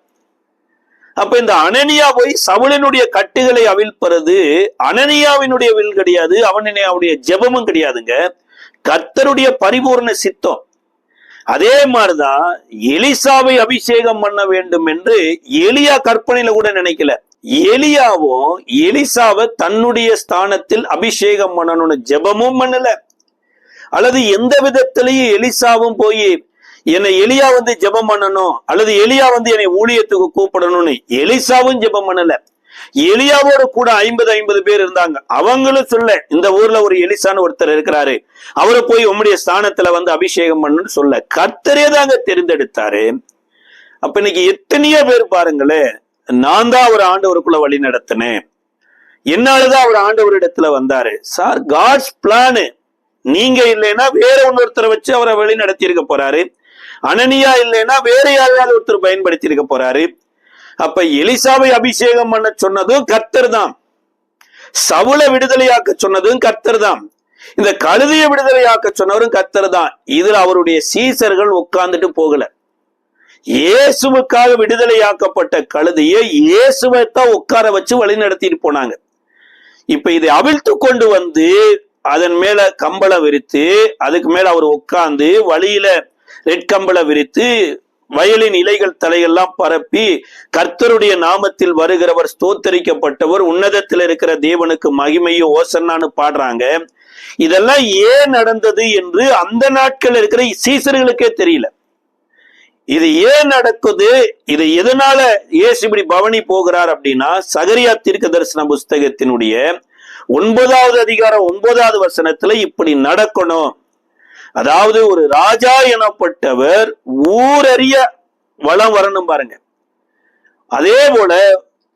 [SPEAKER 1] அப்ப இந்த அனனியா போய் சவுலினுடைய கட்டுகளை அவிழ்ப்பது அனனியாவினுடைய வில் கிடையாது, அவனுடைய ஜெபமும் கிடையாதுங்க, கர்த்தருடைய பரிபூர்ண சித்தம். அதே மாதிரிதான் எலிசாவை அபிஷேகம் பண்ண வேண்டும் என்று எலியா கற்பனையில கூட நினைக்கல. எலியாவும் எலிசாவை தன்னுடைய ஸ்தானத்தில் அபிஷேகம் பண்ணணும்னு ஜெபமும் பண்ணல. அல்லது எந்த விதத்திலையும் எலிசாவும் போய் என்னை எலியா வந்து ஜெபம் பண்ணணும், அல்லது எலியா வந்து என்னை ஊழியத்துக்கு கூப்பிடணும்னு எலிசாவும் ஜெபம் பண்ணல. எலியாவோட கூட 50 பேர் இருந்தாங்க. அவங்களும் சொல்ல, இந்த ஊர்ல ஒரு எலிசான்னு ஒருத்தர் இருக்கிறாரு, அவரை போய் உம்முடைய ஸ்தானத்துல வந்து அபிஷேகம் பண்ணணும்னு சொல்ல கர்த்தரே தாங்க தெரிந்தெடுத்தாரு. அப்ப இன்னைக்கு எத்தனையோ பேர் பாருங்களேன், நான் தான் அவர் ஆண்டவருக்குள்ள வழி நடத்தினேன், என்னாலதான் அவர் ஆண்டவரிடத்துல வந்தாரு. Sir, God's plan. நீங்க இல்லைன்னா வேற ஒன்னொருத்தரை வச்சு அவரை வழி நடத்தி இருக்க போறாரு. அனனியா இல்லைன்னா வேற யாராவது ஒருத்தர் பயன்படுத்தி இருக்க போறாரு. அப்ப எலிசாவை அபிஷேகம் பண்ண சொன்னதும் கர்த்தர் தான், சவுலை விடுதலையாக்க சொன்னதும் கர்த்தர் தான், இந்த கழுதையை விடுதலையாக்க சொன்னவரும் கர்த்தர் தான். இதுல அவருடைய சீசர்கள் உட்கார்ந்துட்டு போகல. இயேசுவுக்காக விடுதலையாக்கப்பட்ட கழுதையை இயேசுவைத்தான் உட்கார வச்சு வழி நடத்திட்டு போனாங்க. இப்ப இதை அவிழ்த்து கொண்டு வந்து அதன் மேல கம்பளம் விரித்து அதுக்கு மேல அவர் உட்கார்ந்து வழியில ரெட் கம்பளம் விரித்து வயலின் இலைகள் தலையெல்லாம் பரப்பி கர்த்தருடைய நாமத்தில் வருகிறவர் ஸ்தோத்தரிக்கப்பட்டவர், உன்னதத்தில் இருக்கிற தேவனுக்கு மகிமையும் ஓசன்னான்னு பாடுறாங்க. இதெல்லாம் ஏன் நடந்தது என்று அந்த நாட்கள் இருக்கிற சீசர்களுக்கே தெரியல. இது ஏன் நடக்குது, இது எதனால இயேசு இப்படி பவனி போகிறார் அப்படின்னா, சகரியா தீர்க்க தரிசன புஸ்தகத்தினுடைய 9வது அதிகாரம் 9வது வசனத்துல இப்படி நடக்கணும். அதாவது ஒரு ராஜா எனப்பட்டவர் ஊரறிய வளம் வரணும் பாருங்க. அதே போல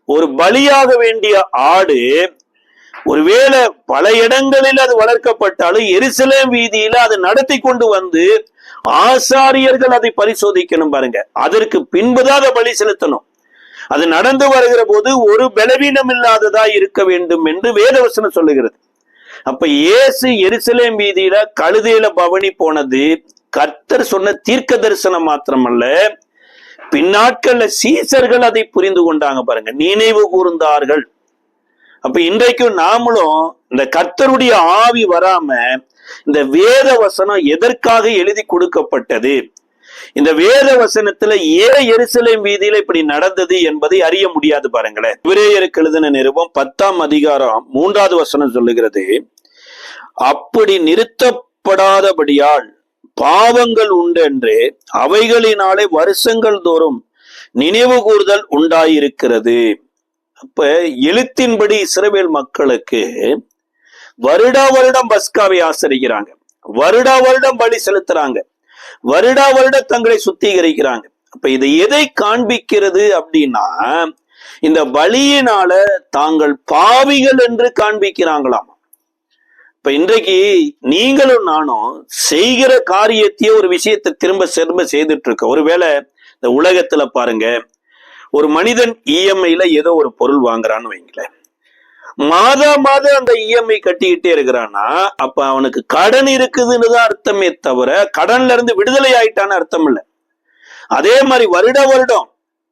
[SPEAKER 1] ஒரு பலியாக வேண்டிய ஆடு ஒருவேளை பல இடங்களில் அது வளர்க்கப்பட்டாலும் எருசலேம் வீதியில அதை நடத்தி கொண்டு வந்து ஆசாரியர்கள் அதை பரிசோதிக்கணும் பாருங்க. அதற்கு பின்புதான் அதை பலி செலுத்தணும். அது நடந்து வருகிற போது ஒரு பலவீனம் இல்லாததா இருக்க வேண்டும் என்று வேதவசனம் சொல்லுகிறது. அப்ப இயேசு எருசலேம் வீதியில கழுதையில பவனி போனது கர்த்தர் சொன்ன தீர்க்க தரிசனம் மாத்திரமல்ல, பின்னாட்கள்ல சீசர்கள் அதை புரிந்து கொண்டாங்க பாருங்க, நினைவு கூர்ந்தார்கள். அப்ப இன்றைக்கும் நாமளும் இந்த கர்த்தருடைய ஆவி வராம இந்த வேத வசனம் எதற்காக எழுதி கொடுக்கப்பட்டது, இந்த வேத வசனத்துல ஏன் எருசலேம் வீதியில இப்படி நடந்தது என்பதை அறிய முடியாது பாருங்களேன். எபிரேயருக்கு எழுதின நிருபம் 10ஆம் அதிகாரம் 3வது வசனம் சொல்லுகிறது, அப்படி நிறுத்தப்படாதபடியால் பாவங்கள் உண்டென்று அவைகளினாலே வருஷங்கள் தோறும் நினைவு கூறுதல் உண்டாயிருக்கிறது. அப்ப எழுத்தின்படி இஸ்ரவேல் மக்களுக்கு வருடா வருடம் பஸ்காவை ஆசரிக்கிறாங்க, வருடா வருடம் பலி செலுத்துறாங்க, வருடா வருடம் தங்களை சுத்திகரிக்கிறாங்க. அப்ப இது எதை காண்பிக்கிறது அப்படின்னா, இந்த பலியினால தாங்கள் பாவிகள் என்று காண்பிக்கிறாங்களாம். இப்ப இன்றைக்கு நீங்களும் நானும் செய்கிற காரியத்தையே ஒரு விஷயத்தை திரும்ப திரும்ப செய்துட்டு இருக்க. ஒருவேளை இந்த உலகத்துல பாருங்க, ஒரு மனிதன் இஎம்ஐல ஏதோ ஒரு பொருள் வாங்குறான்னு வைங்களேன், மாதம் அந்த இஎம்ஐ கட்டிக்கிட்டே இருக்கிறான்னா அப்ப அவனுக்கு கடன் இருக்குதுன்னு தான் அர்த்தமே தவிர கடன்ல இருந்து விடுதலை ஆயிட்டான்னு அர்த்தம் இல்லை. அதே மாதிரி வருட வருடம்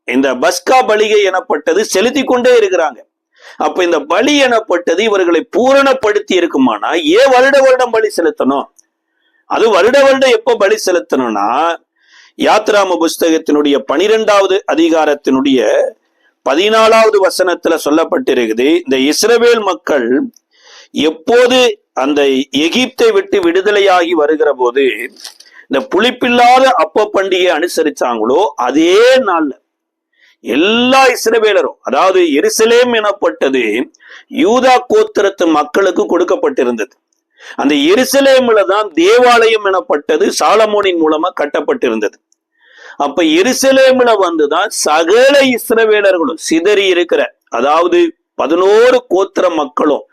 [SPEAKER 1] இந்த பஸ்கா பலிகை எனப்பட்டது செலுத்தி கொண்டே இருக்கிறாங்க. அப்ப இந்த பலி எனப்பட்டது இவர்களை பூரணப்படுத்தி இருக்குமானா ஏன் வருட வருடம் பலி செலுத்தணும்? அது வருட வருடம் எப்ப பலி செலுத்தணும்னா, யாத்ராம புஸ்தகத்தினுடைய 12வது அதிகாரத்தினுடைய 14வது வசனத்துல சொல்லப்பட்டிருக்குது, இந்த இஸ்ரவேல் மக்கள் எப்போது அந்த எகிப்தை விட்டு விடுதலையாகி வருகிற போது இந்த புளிப்பில்லாத அப்ப பண்டிகையை அனுசரிச்சாங்களோ அதே நாள்ல எல்லா இஸ்ரவேலரும், அதாவது எருசலேம் எனப்பட்டது யூதா கோத்திரத்து மக்களுக்கு கொடுக்கப்பட்டிருந்தது. அந்த எருசலேம்ல தான் தேவாலயம் எனப்பட்டது சாலமோனின் மூலமா கட்டப்பட்டிருந்தது. அப்ப எருசலேம்ல வந்துதான் சகல இஸ்ரவேலர்களும் சிதறி இருக்கிற, அதாவது 11 கோத்திர மக்களும்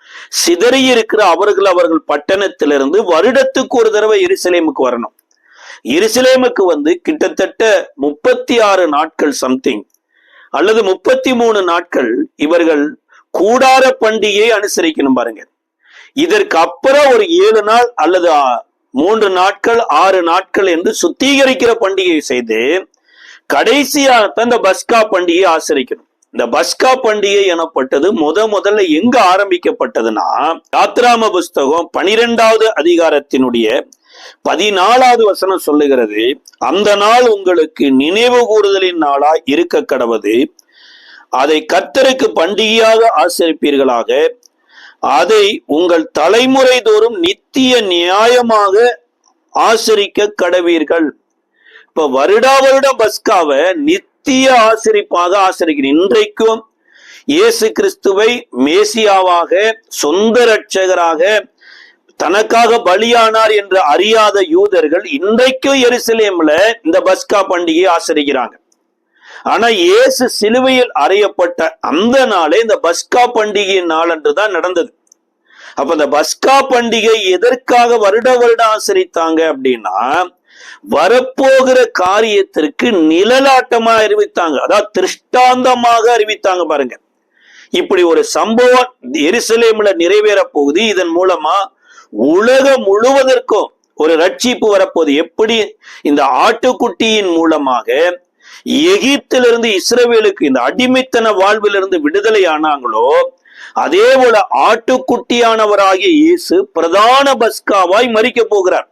[SPEAKER 1] சிதறி இருக்கிற அவர்கள் பட்டணத்திலிருந்து வருடத்துக்கு ஒரு தடவை எருசலேமுக்கு வரணும். எருசலேமுக்கு வந்து கிட்டத்தட்ட 36 நாட்கள் சம்திங் அல்லது 33 நாட்கள் இவர்கள் கூடார பண்டிகையை அனுசரிக்கணும் பாருங்க. இதற்கு அப்புறம் ஒரு 7 நாள் அல்லது 3 நாட்கள் 6 நாட்கள் என்று சுத்திகரிக்கிற பண்டிகை செய்து கடைசியாக இந்த பஸ்கா பண்டிகையை ஆசரிக்கணும். இந்த பஸ்கா பண்டிகை எனப்பட்டது முதல்ல எங்க ஆரம்பிக்கப்பட்டதுன்னா, யாத்ராம புஸ்தகம் 12வது அதிகாரத்தினுடைய 14வது வசனம் சொல்லுகிறது, அந்த நாள் உங்களுக்கு நினைவு கூறுதலின் நாளாய் இருக்க கடவது, அதை கர்த்தருக்கு பண்டிகையாக ஆசரிப்பீர்களாக, அதை உங்கள் தலைமுறை தோறும் நித்திய நியாயமாக ஆசரிக்க கடவீர்கள். இப்ப வருடா வருடம் பஸ்காவை நித்திய ஆசரிப்பாக ஆசரிக்கிறேன். இன்றைக்கும் இயேசு கிறிஸ்துவை மேசியாவாக, சொந்த இரட்சகராக, தனக்காக பலியானார் என்று அறியாத யூதர்கள் இன்றைக்கும் எருசலேம்ல இந்த பஸ்கா பண்டிகையை ஆசரிக்கிறாங்க. ஆனா இயேசு சிலுவையில் அறையப்பட்ட அந்த நாளே இந்த பஸ்கா பண்டிகையின் நாள் என்றுதான் நடந்தது. அப்ப இந்த பஸ்கா பண்டிகை எதற்காக வருட வருடம் ஆசரித்தாங்க அப்படின்னா, வரப்போகிற காரியத்திற்கு நிழலாட்டமா அறிவித்தாங்க, அதாவது திருஷ்டாந்தமாக அறிவித்தாங்க. பாருங்க, இப்படி ஒரு சம்பவம் எருசலேம்ல நிறைவேற போகுது, இதன் மூலமா உலகம் முழுவதற்கும் ஒரு ரட்சிப்பு வரப்போகுது. எப்படி இந்த ஆட்டுக்குட்டியின் மூலமாக எகிப்திலிருந்து இஸ்ரவேலுக்கு இந்த அடிமைத்தன வாழ்விலிருந்து விடுதலை ஆனாங்களோ, அதே போல ஆட்டுக்குட்டியானவராகிய இயேசு பிரதான பஸ்காவாய் மரிக்க போகிறார்.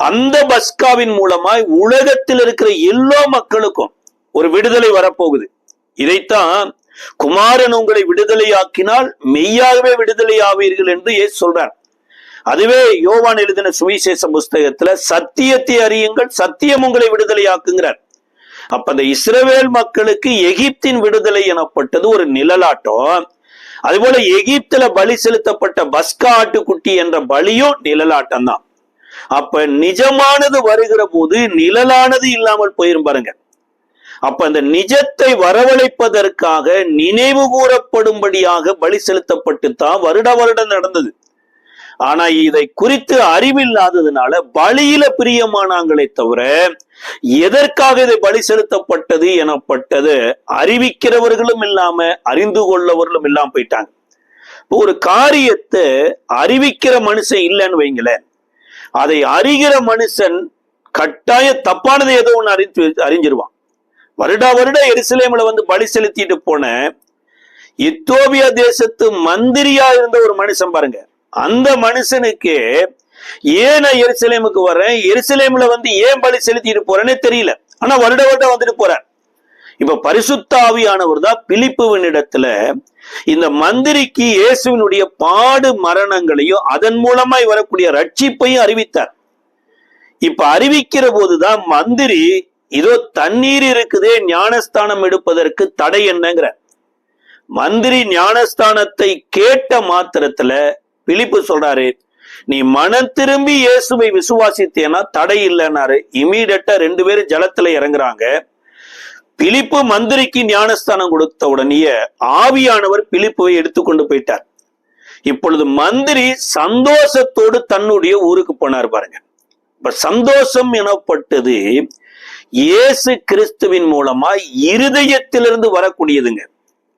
[SPEAKER 1] அந்த பஸ்காவின் மூலமாய் உலகத்தில் இருக்கிற எல்லா மக்களுக்கும் ஒரு விடுதலை வரப்போகுது. இதைத்தான் குமாரன் உங்களை விடுதலையாக்கினால் மெய்யாகவே விடுதலை ஆவீர்கள் என்று இயேசு சொல்றார். அதுவே யோவான் எழுதின சுவிசேஷ புஸ்தகத்துல சத்தியத்தை அறியுங்கள், சத்தியம் உங்களை விடுதலையாக்குங்கிறார். அப்ப அந்த இஸ்ரவேல் மக்களுக்கு எகிப்தின் விடுதலை எனப்பட்டது ஒரு நிழலாட்டம். அதுபோல எகிப்துல பலி செலுத்தப்பட்ட பஸ்கா ஆட்டுக்குட்டி என்ற பலியும் நிழலாட்டம் தான். அப்ப நிஜமானது வருகிற போது நிழலானது இல்லாமல் போயிரும் பாருங்க. அப்ப அந்த நிஜத்தை வரவழைப்பதற்காக நினைவு கூறப்படும்படியாக பலி செலுத்தப்பட்டு தான் வருட வருடம் நடந்தது. ஆனா இதை குறித்து அறிவில்லாததுனால பலியில பிரியமானாங்களே தவிர எதற்காக இதை பலி செலுத்தப்பட்டது எனப்பட்டது அறிவிக்கிறவர்களும் இல்லாம அறிந்து கொள்ளவர்களும் இல்லாம போயிட்டாங்க. ஒரு காரியத்தை அறிவிக்கிற மனுஷன் இல்லைன்னு வைங்களேன், அதை அறிகிற மனுஷன் கட்டாய தப்பானதை ஏதோ ஒண்ணு அறிஞ்சிருவான். வருடா வருடம் எருசலேம்ல வந்து பலி செலுத்திட்டு போன எத்தியோப்பியா தேசத்து மந்திரியா இருந்த ஒரு மனுஷன் பாருங்க, அந்த மனுஷனுக்கு ஏன் நான் எருசலேமுக்கு வர்றேன், எருசலேம்ல வந்து ஏன் பலி செலுத்திட்டு போறேன்னே தெரியல. ஆனா வருட வருடம் வந்துட்டு போறார். இப்ப பரிசுத்த ஆவியானவர் தான் பிலிப்புவின் இடத்துல இந்த மந்திரிக்கு இயேசுவினுடைய பாடு மரணங்களையும் அதன் மூலமாய் வரக்கூடிய ரட்சிப்பையும் அறிவித்தார். இப்ப அறிவிக்கிற போதுதான் மந்திரி இதோ தண்ணீர் இருக்குதே, ஞானஸ்தானம் எடுப்பதற்கு தடை என்னங்கிற. மந்திரி ஞானஸ்தானத்தை கேட்ட மாத்திரத்துல பிலிப்பு சொல்றாரு, நீ மனம் திரும்பி இயேசுவை விசுவாசித்தேனா தடை இல்லைன்னாரு. இமீடியட்டா 2 பேரும் ஜலத்துல இறங்குறாங்க. பிலிப்பு மந்திரிக்கு ஞானஸ்தானம் கொடுத்த உடனே ஆவியானவர் பிலிப்புவை எடுத்துக்கொண்டு போயிட்டார். இப்பொழுது மந்திரி சந்தோஷத்தோடு தன்னுடைய ஊருக்கு போனார் பாருங்க. இப்ப சந்தோஷம் எனப்பட்டது இயேசு கிறிஸ்துவின் மூலமா இருதயத்திலிருந்து வரக்கூடியதுங்க.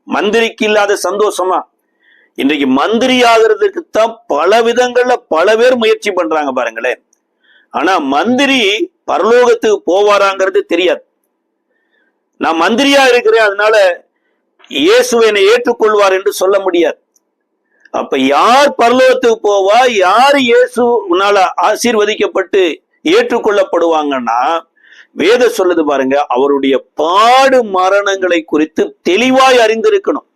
[SPEAKER 1] மந்திரிக்கு இல்லாத சந்தோஷமா? இன்றைக்கு மந்திரி ஆகிறதுக்குத்தான் பல விதங்கள்ல பல பேர் முயற்சி பண்றாங்க பாருங்களேன். ஆனா மந்திரி பரலோகத்துக்கு போவாராங்கிறது தெரியாது. நான் மந்திரியா இருக்கிறேன் அதனால இயேசுவை என்னை ஏற்றுக்கொள்வார் என்று சொல்ல முடியாது. அப்ப யார் பரலோகத்துக்கு போவா, யார் இயேசுனால ஆசீர்வதிக்கப்பட்டு ஏற்றுக்கொள்ளப்படுவாங்கன்னா வேத சொல்லுது பாருங்க, அவருடைய பாடு மரணங்களை குறித்து தெளிவாய் அறிந்திருக்கணும்.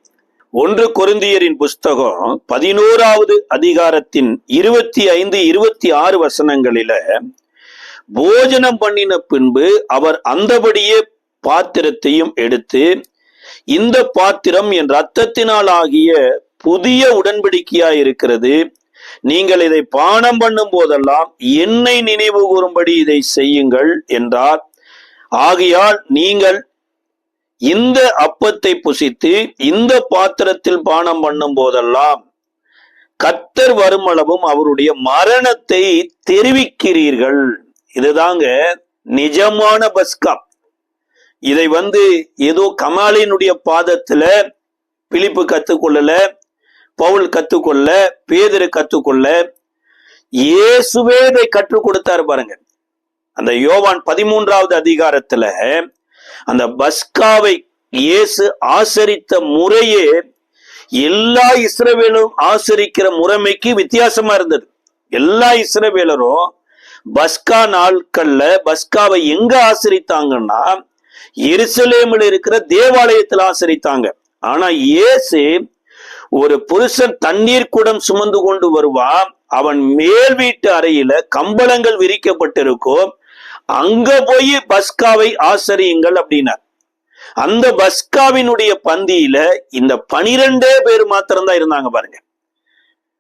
[SPEAKER 1] 1 கொரிந்தியரின் புஸ்தகம் 11வது அதிகாரத்தின் 25, 26 வசனங்களில, போஜனம் பண்ணின பின்பு அவர் அந்தபடியே பாத்திரத்தையும் எடுத்து, இந்த பாத்திரம் என் இரத்தத்தினால் ஆகிய புதிய உடன்படிக்கையாய் இருக்கிறது, நீங்கள் இதை பானம் பண்ணும் போதெல்லாம் என்னை நினைவு கூறும்படி இதை செய்யுங்கள் என்றார். ஆகையால் நீங்கள் இந்த அப்பத்தை புசித்து இந்த பாத்திரத்தில் பானம் பண்ணும் போதெல்லாம் கர்த்தர் வருமளவும் அவருடைய மரணத்தை தெரிவிக்கிறீர்கள். இதுதாங்க நிஜமான பஸ்கா. இதை ஏதோ கமாலினுடைய பாதத்துல பிலிப்பு கத்துக்கொள்ளல, பவுல் கத்துக்கொள்ள, பேதுரு கத்துக்கொள்ள, இயேசுவே இதை கற்றுக் கொடுத்தாரு பாருங்க. அந்த யோவான் 13வது அதிகாரத்துல அந்த பஸ்காவை இயேசு ஆசரித்த முறையே எல்லா இஸ்ரவேலும் ஆசரிக்கிற முறைமைக்கு வித்தியாசமா இருந்தது. எல்லா இஸ்ரவேலரும் பஸ்கா நாட்கள்ல பஸ்காவை எங்க ஆசரித்தாங்கன்னா எருசலேமில் இருக்கிற தேவாலயத்தில் ஆசரித்தாங்க. ஆனா இயேசு ஒரு புருஷன் தண்ணீர் குடம் சுமந்து கொண்டு வருவான், அவன் மேல் வீட்டு அறையில கம்பளங்கள் விரிக்கப்பட்டிருக்கும், அங்க போய் பஸ்காவை ஆசரியுங்கள் அப்படின்னார். அந்த பஸ்காவினுடைய பந்தியில இந்த 12 பேர் மாத்திரம்தான் இருந்தாங்க பாருங்க.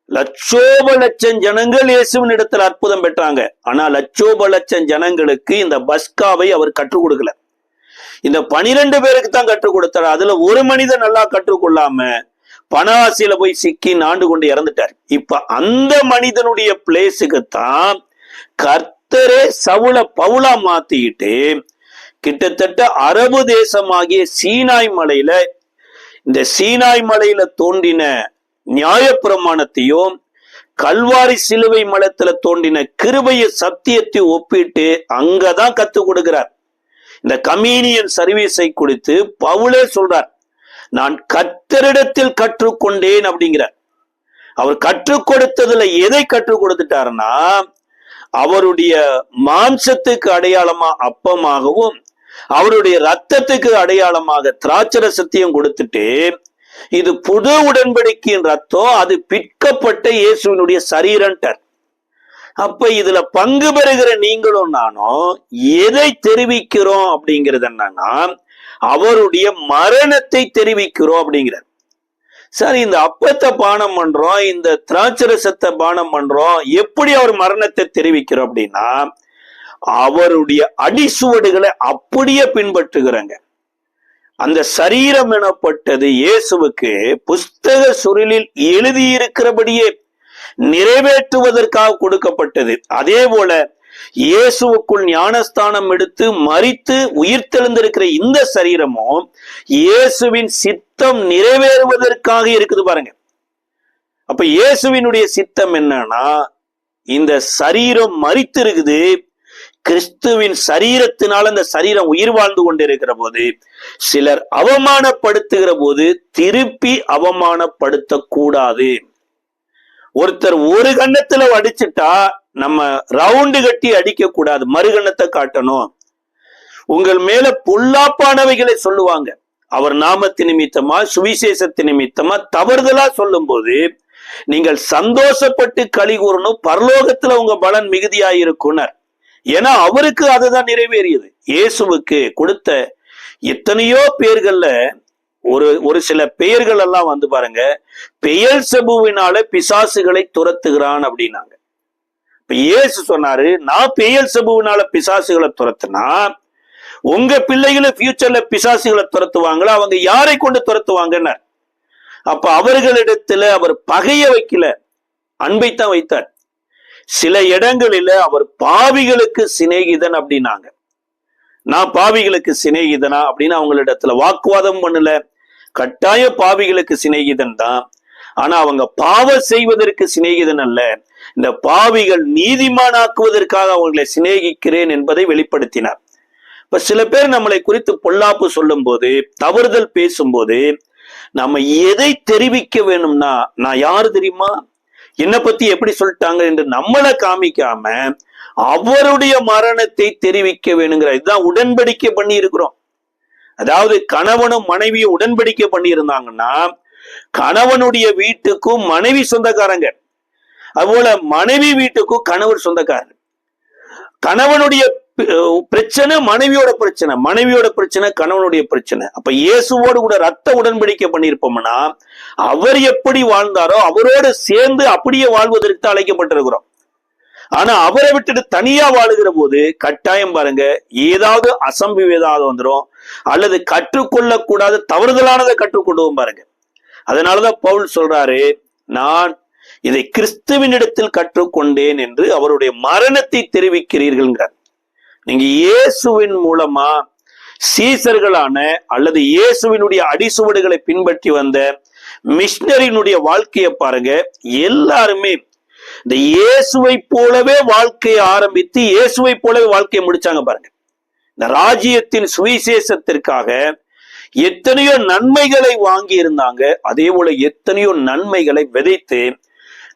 [SPEAKER 1] லட்சோப லட்சம் ஜனங்கள் இயேசுவின் இடத்துல அற்புதம் பெற்றாங்க. ஆனா லட்சோப லட்சம் ஜனங்களுக்கு இந்த பஸ்காவை அவர் கற்றுக் கொடுக்கல. இந்த 12 பேருக்கு தான் கற்றுக் கொடுத்தார். அதுல ஒரு மனிதன் நல்லா கற்றுக்கொள்ளாம பணவாசியில போய் சிக்கி நாண்டு கொண்டு இறந்துட்டார். இப்ப அந்த மனிதனுடைய பிளேஸுக்கு தான் கர்த்தரே சவுல பவுலா மாத்திக்கிட்டு கிட்டத்தட்ட அரபு தேசமாகிய சீனாய் மலையில, இந்த சீனாய் மலையில தோன்றின நியாயப்பிரமாணத்தையும் கல்வாரி சிலுவை மலத்துல தோன்றின கிருபைய சத்தியத்தை ஒப்பிட்டு அங்கதான் கத்துக் கொடுக்கிறார். இந்த கம்யூனியன் சர்வீஸை குறித்து பவுலே சொல்றார், நான் கர்த்தரிடத்தில் கற்றுக்கொண்டேன் அப்படிங்கிறார். அவர் கற்றுக் கொடுத்ததுல எதை கற்றுக் கொடுத்துட்டாருன்னா, அவருடைய மாம்சத்துக்கு அடையாளமா அப்பமாகவும் அவருடைய ரத்தத்துக்கு அடையாளமாக திராட்சரசத்தையும் கொடுத்துட்டு, இது புது உடன்படிக்கையின் ரத்தம், அது பிற்கப்பட்ட இயேசுவினுடைய சரீரன்ட்டார். அப்ப இதுல பங்கு பெறுகிற நீங்களும் நானும் எதை தெரிவிக்கிறோம் அப்படிங்கிறது என்னன்னா, அவருடைய மரணத்தை தெரிவிக்கிறோம் அப்படிங்கிறார். சரி, இந்த அப்பத்தை பானம் பண்றோம், இந்த திராட்சரசத்தை பானம் பண்றோம், எப்படி அவர் மரணத்தை தெரிவிக்கிறோம் அப்படின்னா, அவருடைய அடிசுவடுகளை அப்படியே பின்பற்றுகிறாங்க. அந்த சரீரம் எனப்பட்டது இயேசுவுக்கு புஸ்தக சுருளில் எழுதியிருக்கிறபடியே நிறைவேற்றுவதற்காக கொடுக்கப்பட்டது. அதே போல இயேசுவுக்குள் ஞானஸ்தானம் எடுத்து மரித்து உயிர்த்தெழுந்திருக்கிற இந்த சரீரமும் இயேசுவின் சித்தம் நிறைவேறுவதற்காக இருக்குது பாருங்க. அப்ப இயேசுவினுடைய சித்தம் என்னன்னா, இந்த சரீரம் மரித்து இருக்குது, கிறிஸ்துவின் சரீரத்தினால் அந்த சரீரம் உயிர் வாழ்ந்து கொண்டிருக்கிற போது சிலர் அவமானப்படுத்துகிற போது திருப்பி அவமானப்படுத்த கூடாது. ஒருத்தர் ஒரு கண்ணத்துல அடிச்சுட்டா நம்ம ரவுண்டு கட்டி அடிக்க கூடாது, மறுகண்ணத்தை காட்டணும். உங்கள் மேல பொல்லாப்பானவைகளை சொல்லுவாங்க, அவர் நாமத்து நிமித்தமா சுவிசேஷத்து நிமித்தமா தவறுதலா சொல்லும் போது நீங்கள் சந்தோஷப்பட்டு களி கூறணும், பரலோகத்துல உங்க பலன் மிகுதியாயிருக்குனர். ஏன்னா அவருக்கு அதுதான் நிறைவேறியது. இயேசுவுக்கு கொடுத்த எத்தனையோ பேர்கள்ல ஒரு சில பெயர்கள் எல்லாம் வந்து பாருங்க, பெயல்செபூவினால பிசாசுகளை துரத்துகிறான் அப்படின்னாங்க. இப்ப இயேசு சொன்னாரு, நான் பெயல்செபூவினால பிசாசுகளை துரத்துனா உங்க பிள்ளைகளை ஃபியூச்சர்ல பிசாசுகளை துரத்துவாங்களா? அவங்க யாரை கொண்டு துரத்துவாங்கன்னு. அப்ப அவர்களிடத்துல அவர் பகைய வைக்கல, அன்பைத்தான் வைத்தார். சில இடங்களில அவர் பாவிகளுக்கு சிநேகிதன் அப்படின்னாங்க. நான் பாவிகளுக்கு சிநேகிதனா அப்படின்னு அவங்களிடத்துல வாக்குவாதம் பண்ணல. கட்டாய பாவிகளுக்கு சிநேகிதன் தான், ஆனா அவங்க பாவம் செய்வதற்கு சிநேகிதன் அல்ல. இந்த பாவிகள் நீதிமானாக்குவதற்காக அவர்களை சிநேகிக்கிறேன் என்பதை வெளிப்படுத்தினார். இப்ப சில பேர் நம்மளை குறித்து பொல்லாப்பு சொல்லும் போது, தவறுதல் பேசும்போது நம்ம எதை தெரிவிக்க வேணும்னா, நான் யாரு தெரியுமா, என்னை பத்தி எப்படி சொல்லிட்டாங்க என்று நம்மளை காமிக்காம அவருடைய மரணத்தை தெரிவிக்க வேணுங்கிற இதுதான் உடன்படிக்கை பண்ணி இருக்கிறோம். அதாவது கணவனும் மனைவியும் உடன்படிக்கை பண்ணி இருந்தாங்கன்னா கணவனுடைய வீட்டுக்கும் மனைவி சொந்தக்காரங்க, அதுபோல மனைவி வீட்டுக்கும் கணவர் சொந்தக்காரர். கணவனுடைய பிரச்சனை மனைவியோட பிரச்சனை, மனைவியோட பிரச்சனை கணவனுடைய பிரச்சனை. அப்ப இயேசுவோடு கூட ரத்த உடன்படிக்கை பண்ணியிருப்போம்னா அவர் எப்படி வாழ்ந்தாரோ அவரோடு சேர்ந்து அப்படியே வாழ்வதற்கு தான் அழைக்கப்பட்டிருக்கிறோம். ஆனா அவரை விட்டுட்டு தனியா வாழுகிற போது கட்டாயம் பாருங்க, ஏதாவது அசம்பிவிதாதம் வந்துடும், அல்லது கற்றுக்கொள்ளக்கூடாத தவறுதலானதை கற்றுக்கொள்வோம் பாருங்க. அதனாலதான் பவுல் சொல்றாரு, நான் இதை கிறிஸ்துவினிடத்தில் கற்றுக்கொண்டேன் என்று அவருடைய மரணத்தை தெரிவிக்கிறீர்கள்ங்கிறார். நீங்க இயேசுவின் மூலமா சீசர்களான அல்லது இயேசுவினுடைய அடிசுவடுகளை பின்பற்றி வந்த மிஷனரியினுடைய வாழ்க்கையை பாருங்க. எல்லாருமே இந்த இயேசுவை போலவே வாழ்க்கையை ஆரம்பித்து இயேசுவை போலவே வாழ்க்கையை முடிச்சாங்க பாருங்க. இந்த ராஜ்யத்தின் சுவிசேஷத்திற்காக எத்தனையோ நன்மைகளை வாங்கி இருந்தாங்க, அதே போல எத்தனையோ நன்மைகளை விதைத்து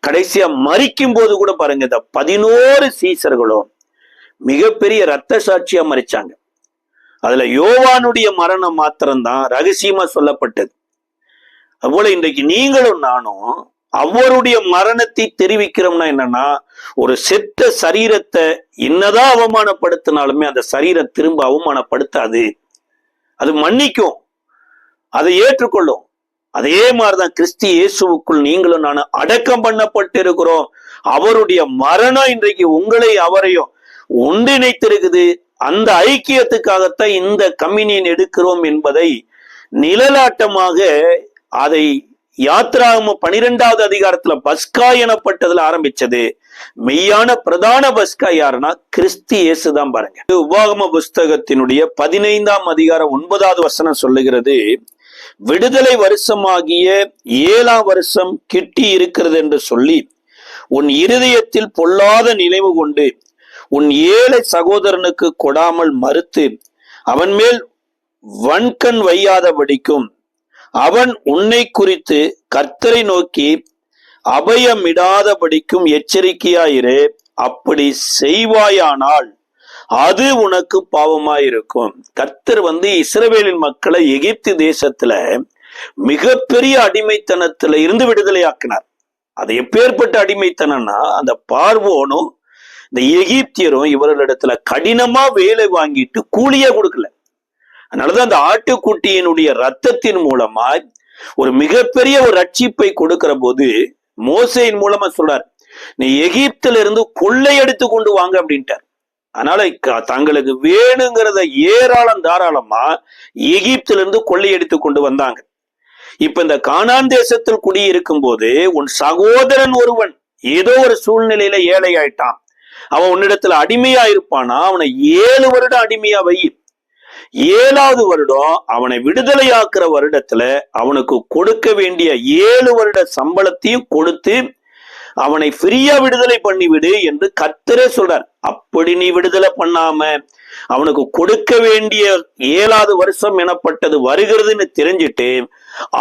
[SPEAKER 1] கடைசியா மரிக்கும் போது கூட பாருங்க, இந்த 11 சீசர்களும் மிகப்பெரிய இரத்த சாட்சியா மறிச்சாங்க. அதுல யோவானுடைய மரணம் மாத்திரம்தான் ரகசியமா சொல்லப்பட்டது. அதுபோல இன்றைக்கு நீங்களும் நானும் அவருடைய மரணத்தை தெரிவிக்கிறோம்னா என்னன்னா, ஒரு செத்த சரீரத்தை என்னதான் அவமானப்படுத்தினாலுமே அந்த சரீரம் திரும்ப அவமானப்படுத்தாது, அது மன்னிக்கும், அதை ஏற்றுக்கொள்ளும். அதே மாதிரிதான் கிறிஸ்து இயேசுவுக்குள் நீங்களும் நானும் அடக்கம் பண்ணப்பட்டு இருக்கிறோம். அவருடைய மரணம் இன்றைக்கு உங்களை அவரையும் ஒன்றிணைத்திருக்குது. அந்த ஐக்கியத்துக்காகத்தான் இந்த கம்யூனியன் எடுக்கிறோம் என்பதை நிழலாட்டமாக அதை யாத்ராகம 12வது அதிகாரத்துல பஸ்கா எனப்பட்டதுல ஆரம்பிச்சது. மெய்யான பிரதான பஸ்கா யாருன்னா கிறிஸ்து இயேசுதான். பாருங்க, உபாகம புஸ்தகத்தினுடைய 15ஆம் அதிகாரம் 9வது வசனம் சொல்லுகிறது, விடுதலை வருஷமாகிய 7ஆம் வருஷம் கிட்டி இருக்கிறது என்று சொல்லி உன் இருதயத்தில் பொல்லாத நினைவு கொண்டு உன் ஏழை சகோதரனுக்கு கொடாமல் மறுத்து அவன் மேல் வன்கண் வையாதபடிக்கும் அவன் உன்னை குறித்து கர்த்தரை நோக்கி அபயமிடாதபடிக்கும் எச்சரிக்கையாயிரு. அப்படி செய்வாயானால் அது உனக்கு பாவமாயிருக்கும். கர்த்தர் இஸ்ரவேலின் மக்களை எகிப்து தேசத்துல மிகப்பெரிய அடிமைத்தனத்துல இருந்து விடுதலையாக்கினார். அது எப்பேற்பட்ட அடிமைத்தனம்னா, அந்த பார்வோனும் இந்த எகிப்தியரும் இவர்களிடத்துல கடினமா வேலை வாங்கிட்டு கூலியே கொடுக்கல. அதனாலதான் அந்த ஆட்டுக்குட்டியினுடைய ரத்தத்தின் மூலமா ஒரு மிகப்பெரிய ஒரு ரட்சிப்பை கொடுக்கிற போது மோசேயின் மூலமா சொல்றார், நீ எகிப்துல இருந்து கொள்ளையடித்து கொண்டு வாங்க அப்படின்ட்டார். அதனால தங்களுக்கு வேணுங்கிறத ஏராளம் தாராளமா எகிப்துல இருந்து கொள்ளையடித்து கொண்டு வந்தாங்க. இப்ப இந்த கானான் தேசத்தில் குடியிருக்கும் போது உன் சகோதரன் ஒருவன் ஏதோ ஒரு சூழ்நிலையில ஏழை ஆயிட்டான், அவன் உன்னிடத்துல அடிமையா இருப்பானா, அவனை 7 வருடம் அடிமையா வை. 7வது வருடம் அவனை விடுதலையாக்குற வருடத்துல அவனுக்கு கொடுக்க வேண்டிய 7 வருட சம்பளத்தையும் கொடுத்து அவனை ஃப்ரீயா விடுதலை பண்ணிவிடு என்று கர்த்தரே சொல்றார். அப்படி நீ விடுதலை பண்ணாம அவனுக்கு கொடுக்க வேண்டிய 7வது வருஷம் எனப்பட்டது வருகிறதுன்னு தெரிஞ்சுட்டு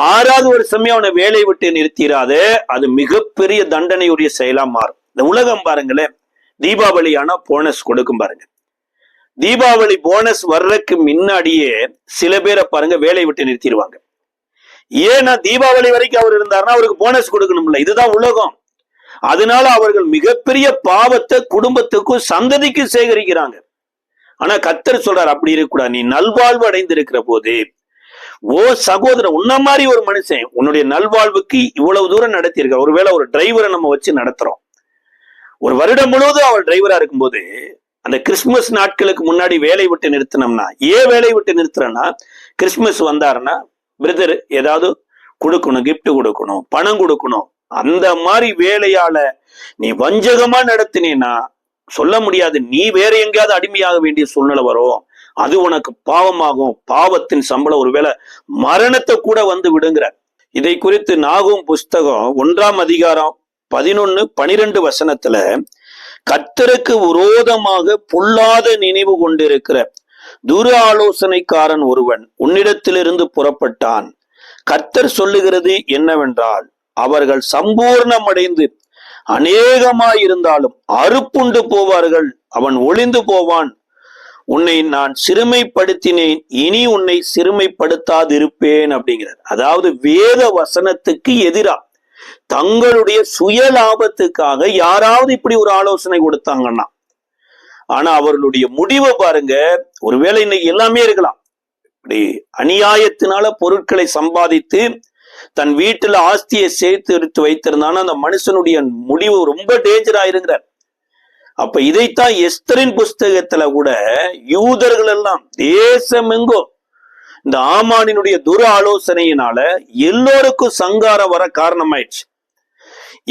[SPEAKER 1] 6வது வருஷமே அவனை வேலையை விட்டு நிறுத்திடாத, அது மிகப்பெரிய தண்டனையுடைய செயலா மாறும். இந்த உலகம் பாருங்களேன், தீபாவளி ஆனா போனஸ் கொடுக்கும் பாருங்க. தீபாவளி போனஸ் வர்றதுக்கு முன்னாடியே சில பேரை பாருங்க வேலையை விட்டு நிறுத்திடுவாங்க. ஏன்னா தீபாவளி வரைக்கும் அவர் இருந்தாருன்னா அவருக்கு போனஸ் கொடுக்கணும்ல, இதுதான் உலகம். அதனால அவர்கள் மிகப்பெரிய பாவத்தை குடும்பத்துக்கும் சந்ததிக்கும் சேகரிக்கிறாங்க. ஆனா கர்த்தர் சொல்றார், அப்படி இருக்கக்கூடாது. நீ நல்வாழ்வு அடைந்திருக்கிற போது ஓ சகோதரன், உன்ன மாதிரி ஒரு மனுஷன் உன்னுடைய நல்வாழ்வுக்கு இவ்வளவு தூரம் நடத்தியிருக்க. ஒருவேளை ஒரு டிரைவரை நம்ம வச்சு நடத்துறோம், ஒரு வருடம் முழுவதும் அவர் டிரைவரா இருக்கும்போது அந்த கிறிஸ்துமஸ் நாட்களுக்கு முன்னாடி வேலை விட்டு நிறுத்தினோம்னா, ஏன் வேலை விட்டு நிறுத்துறோம்னா, கிறிஸ்துமஸ் வந்தாருன்னா பிரதர் ஏதாவது கொடுக்கணும், கிஃப்ட் கொடுக்கணும், பணம் கொடுக்கணும். அந்த மாதிரி வேலையால நீ வஞ்சகமா நடத்தினீன்னா சொல்ல முடியாது, நீ வேற எங்கேயாவது அடிமையாக வேண்டிய சூழ்நிலை வரும், அது உனக்கு பாவமாகும். பாவத்தின் சம்பளம் ஒருவேளை மரணத்தை கூட விடுங்கிற. இதை குறித்து நாகும் புஸ்தகம் 1ஆம் அதிகாரம் 11-12 வசனத்துல கர்த்தருக்கு விரோதமாக பொல்லாத நினைவு கொண்டிருக்கிற துர ஆலோசனைக்காரன் ஒருவன் உன்னிடத்திலிருந்து புறப்பட்டான். கர்த்தர் சொல்லுகிறது என்னவென்றால், அவர்கள் சம்பூர்ணமடைந்து அநேகமாயிருந்தாலும் அறுப்புண்டு போவார்கள், அவன் ஒளிந்து போவான். உன்னை நான் சிறுமைப்படுத்தினேன், இனி உன்னை சிறுமைப்படுத்தாதிருப்பேன் அப்படிங்கிறார். அதாவது வேத வசனத்துக்கு எதிரா தங்களுடைய சுய லாபத்துக்காக யாராவது இப்படி ஒரு ஆலோசனை கொடுத்தாங்கன்னா, ஆனா அவர்களுடைய முடிவை பாருங்க. ஒருவேளை இன்னைக்கு எல்லாமே இருக்கலாம், இப்படி அநியாயத்தினால பொருட்களை சம்பாதித்து தன் வீட்டுல ஆஸ்தியை சேர்த்து எடுத்து வைத்திருந்தானா அந்த மனுஷனுடைய முடிவு ரொம்ப டேஞ்சரா இருக்கிறார். அப்ப இதைத்தான் எஸ்தரின் புஸ்தகத்துல கூட யூதர்கள் எல்லாம் தேசமெங்கோ இந்த ஆமானினுடைய துர ஆலோசனையினால எல்லோருக்கும் சங்காரம் வர காரணமாயிடுச்சு.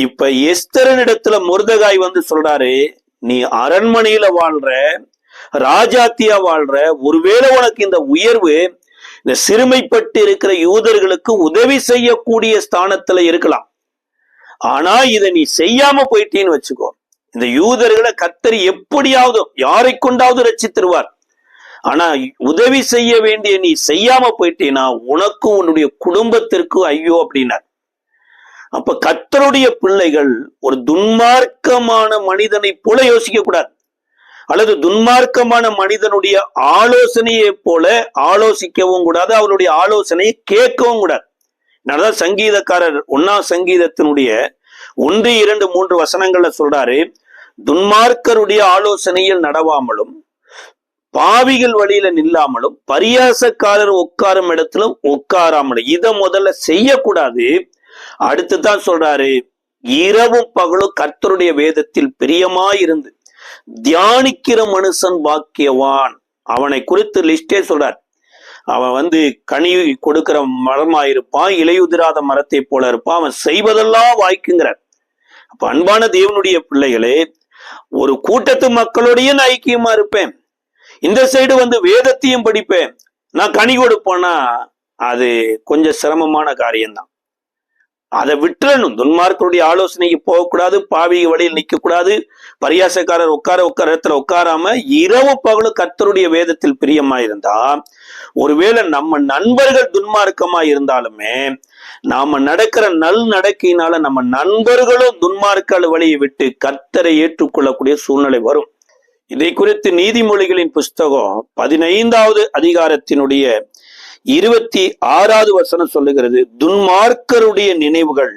[SPEAKER 1] இப்ப எஸ்தரனிடத்துல மொர்தெகாய் சொல்றாரு, நீ அரண்மனையில வாழ்ற, ராஜாத்தியா வாழ்ற, ஒருவேளை உனக்கு இந்த உயர்வு இந்த சிறுமைப்பட்டு இருக்கிற யூதர்களுக்கு உதவி செய்யக்கூடிய ஸ்தானத்துல இருக்கலாம், ஆனா இதை நீ செய்யாம போயிட்டேன்னு வச்சுக்கோ, இந்த யூதர்களை கர்த்தர் எப்படியாவது யாரை கொண்டாவது ரட்சித்திருவார். ஆனா உதவி செய்ய வேண்டிய நீ செய்யாம போயிட்டேன்னா உனக்கும் உன்னுடைய குடும்பத்திற்கும் ஐயோ அப்படின்னார். அப்ப கர்த்தருடைய பிள்ளைகள் ஒரு துன்மார்க்கமான மனிதனை போல யோசிக்க கூடாது. அல்லது துன்மார்க்கமான மனிதனுடைய ஆலோசனையை போல ஆலோசிக்கவும் கூடாது, அவருடைய ஆலோசனையை கேட்கவும் கூடாது. அதனாலதான் சங்கீதக்காரர் 1ஆம் சங்கீதத்தினுடைய 1, 2, 3 வசனங்கள்ல சொல்றாரு, துன்மார்க்கருடைய ஆலோசனையில் நடவாமலும் பாவிகள் வழியில நில்லாமலும் பரியாசக்காரர் உட்காரும் இடத்திலும் உட்காராமலும். இதை முதல்ல செய்யக்கூடாது. அடுத்துதான் சொல்றாரு, இரவும் பகலும் கர்த்தருடைய வேதத்தில் பிரியமாயிருந்து தியானிக்கிற மனுஷன் பாக்கியவான். அவனை குறித்து லிஸ்டே சொல்றார். அவன் கனி கொடுக்கிற மரமாயிருப்பான், இலையுதிராத மரத்தை போல இருப்பான், அவன் செய்வதெல்லாம் வாய்க்குங்கிறார். அப்ப அன்பான தேவனுடைய பிள்ளைகளே, ஒரு கூட்டத்து மக்களோடையே நான் ஐக்கியமா இருப்பேன், இந்த சைடு வேதத்தையும் படிப்பேன், நான் கனி கொடுப்பேன்னா அது கொஞ்சம் சிரமமான காரியம்தான். அதை விட்டுறணும். துன்மார்க்கருடைய ஆலோசனைக்கு போகக்கூடாது, பாவிக வழியில் நிற்க கூடாது, பரியாசக்காரர் உட்கார இடத்துல உட்காராம இரவு பகலும் கர்த்தருடைய வேதத்தில் பிரியமாயிருந்தா, ஒருவேளை நம்ம நண்பர்கள் துன்மார்க்கமா இருந்தாலுமே நாம நடக்கிற நல் நடக்கையினால நம்ம நண்பர்களும் துன்மார்க்க வழியை விட்டு கர்த்தரை ஏற்றுக்கொள்ளக்கூடிய சூழ்நிலை வரும். இதை குறித்து நீதிமொழிகளின் புஸ்தகம் 15வது அதிகாரத்தினுடைய 26வது வசனம் சொல்லுகிறது, துன்மார்க்கருடைய நினைவுகள்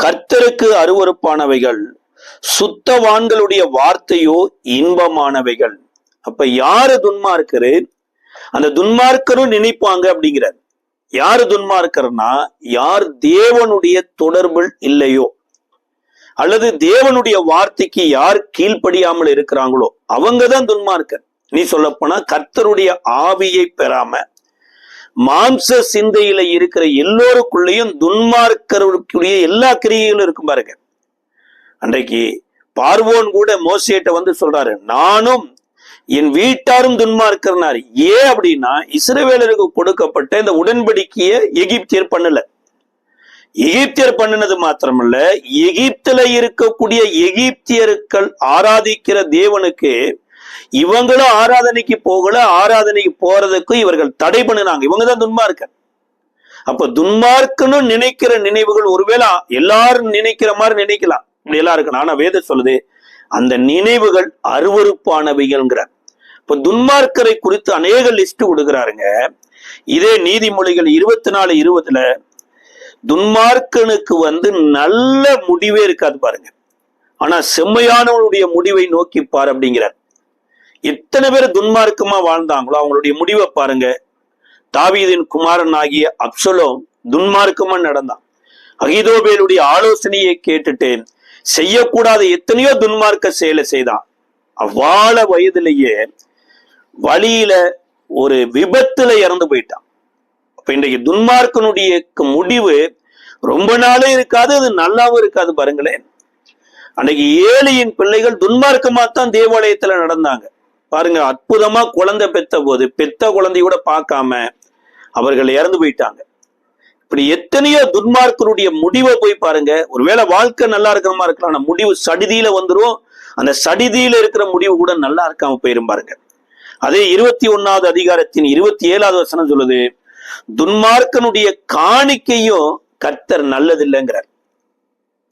[SPEAKER 1] கர்த்தருக்கு அருவருப்பானவைகள், சுத்தவான்களுடைய வார்த்தையோ இன்பமானவைகள். அப்ப யாரு துன்மார்க்கரு? அந்த துன்மார்க்கரும் நினைப்பாங்க அப்படிங்கிறார். யாரு துன்மார்க்கர்னா, யார் தேவனுடைய தொடர்பில் இல்லையோ அல்லது தேவனுடைய வார்த்தைக்கு யார் கீழ்ப்படியாமல் இருக்கிறாங்களோ அவங்கதான் துன்மார்க்கர். நீ சொல்ல போனா கர்த்தருடைய ஆவியை பெறாம மாம்ச சிந்தையில இருக்கிற எல்லோருக்குள்ளேயும் துன்மார்க்கருடைய எல்லா கிரியைகளும் இருக்கும் பாருங்க. அன்றைக்கு பார்வோன் கூட மோசேட்ட சொல்றாரு, நானும் என் வீட்டாரும் துன்மார்க்கர்னாரு. ஏன் அப்படின்னா, இஸ்ரவேலருக்கு கொடுக்கப்பட்ட இந்த உடன்படிக்கையை எகிப்தியர் பண்ணல. எகிப்தியர் பண்ணினது மாத்திரமல்ல, எகிப்துல இருக்கக்கூடிய எகிப்தியர்கள் ஆராதிக்கிற தேவனுக்கு இவங்களும் ஆராதனைக்கு போகல, ஆராதனைக்கு போறதுக்கு இவர்கள் தடை பண்ணினாங்க. இவங்கதான் துன்மார்க்கர். அப்ப துன்மார்க்கன்னு நினைக்கிற நினைவுகள் ஒருவேளை எல்லாரும் நினைக்கிற மாதிரி நினைக்கலாம், இப்படி எல்லாம் இருக்கணும். ஆனா வேதம் சொல்லுது, அந்த நினைவுகள் அருவருப்பானவைகள்ங்கிறார். இப்ப துன்மார்க்கரை குறித்து அநேக லிஸ்ட் கொடுக்குறாருங்க. இதே நீதிமொழிகள் 24:20 துன்மார்க்கனுக்கு நல்ல முடிவே இருக்காது பாருங்க, ஆனா செம்மையானவனுடைய முடிவை நோக்கி பாரு அப்படிங்கிறார். எத்தனை பேர் துன்மார்க்கமா வாழ்ந்தாங்களோ அவங்களுடைய முடிவை பாருங்க. தாவீதின் குமாரன் ஆகிய அப்சலோம் துன்மார்க்கமா நடந்தான். அகிதோபேலுடைய ஆலோசனையை கேட்டுட்டு செய்யக்கூடாத எத்தனையோ துன்மார்க்க செயலை செய்தான். அவ்வாழ வயதிலேயே வழியில ஒரு விபத்துல இறந்து போயிட்டான். அப்ப இன்றைக்கு துன்மார்க்கனுடைய முடிவு ரொம்ப நாளே இருக்காது, அது நல்லாவும் இருக்காது பாருங்களேன். அன்னைக்கு ஏழையின் பிள்ளைகள் துன்மார்க்கமாத்தான் தேவாலயத்துல நடந்தாங்க பாருங்க. அற்புதமா குழந்தை பெத்த போது பெத்த குழந்தையோட பார்க்காம அவர்கள் இறந்து போயிட்டாங்க. இப்படி எத்தனையோ துன்மார்க்கருடைய முடிவை போய் பாருங்க. ஒருவேளை வாழ்க்கை நல்லா இருக்கிற மாதிரி இருக்கலாம், ஆனா முடிவு சடிதியில வந்துடும். அந்த சடிதியில இருக்கிற முடிவு கூட நல்லா இருக்காம போயிரும் பாருங்க. அதே 21வது அதிகாரத்தின் 27வது வசனம் சொல்லுது, துன்மார்க்கனுடைய காணிக்கையும் கர்த்தர் நல்லதில்லைங்கிறார்.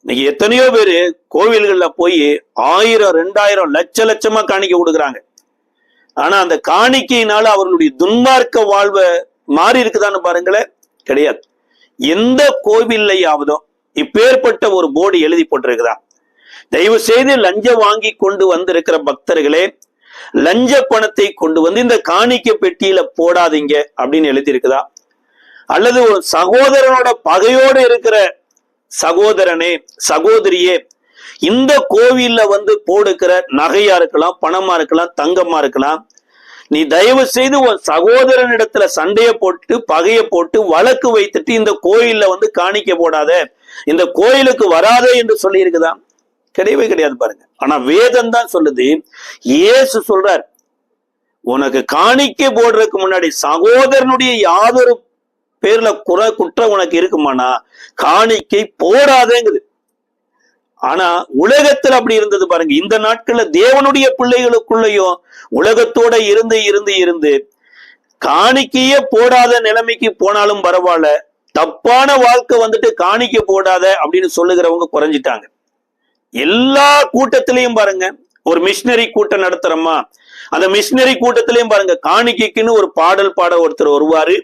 [SPEAKER 1] இன்னைக்கு எத்தனையோ பேரு கோவில்கள்ல போய் 1000, 2000, லட்சமா காணிக்கை கொடுக்குறாங்க. ஆனா அந்த காணிக்கையினால அவர்களுடைய துன்மார்க்க வாழ்வை மாறி இருக்குதான்னு பாருங்களேன். கிடையாது. எந்த கோவில்லையாவதோ இப்பேற்பட்ட ஒரு போர்டு எழுதி போட்டிருக்குதா? தயவு செய்து லஞ்சம் வாங்கி கொண்டு வந்திருக்கிற பக்தர்களே, லஞ்ச பணத்தை கொண்டு இந்த காணிக்கை பெட்டியில போடாதீங்க அப்படின்னு எழுதி இருக்குதா? அல்லது ஒரு சகோதரனோட பகையோடு இருக்கிற சகோதரனே, சகோதரியே, இந்த கோவில்ல போடுக்கிற நகையா இருக்கலாம், பணமா இருக்கலாம், தங்கமா இருக்கலாம், நீ தயவு செய்து உன் சகோதரனிடத்துல சண்டையை போட்டு பகையை போட்டு வழக்கு வைத்துட்டு இந்த கோயில்ல காணிக்க போடாத, இந்த கோயிலுக்கு வராதே என்று சொல்லி இருக்குதா? கிடையவே கிடையாது பாருங்க. ஆனா வேதம் தான் சொல்லுது, இயேசு சொல்றார், உனக்கு காணிக்கை போடுறதுக்கு முன்னாடி சகோதரனுடைய யாதொரு பேர்ல குற்றம் உனக்கு இருக்குமானா காணிக்கை போடாதேங்குது. ஆனா உலகத்துல அப்படி இருந்தது பாருங்க. இந்த நாட்கள்ல தேவனுடைய பிள்ளைகளுக்குள்ளயும் உலகத்தோட இருந்து இருந்து இருந்து காணிக்கையே போடாத நிலைமைக்கு போனாலும் பரவாயில்ல, தப்பான வாழ்க்கை காணிக்கை போடாத அப்படின்னு சொல்லுகிறவங்க குறைஞ்சிட்டாங்க. எல்லா கூட்டத்திலையும் பாருங்க, ஒரு மிஷினரி கூட்டம் நடத்துறோமா, அந்த மிஷினரி கூட்டத்திலையும் பாருங்க, காணிக்கைக்குன்னு ஒரு பாடல் பாட ஒருத்தர் வருவாரு,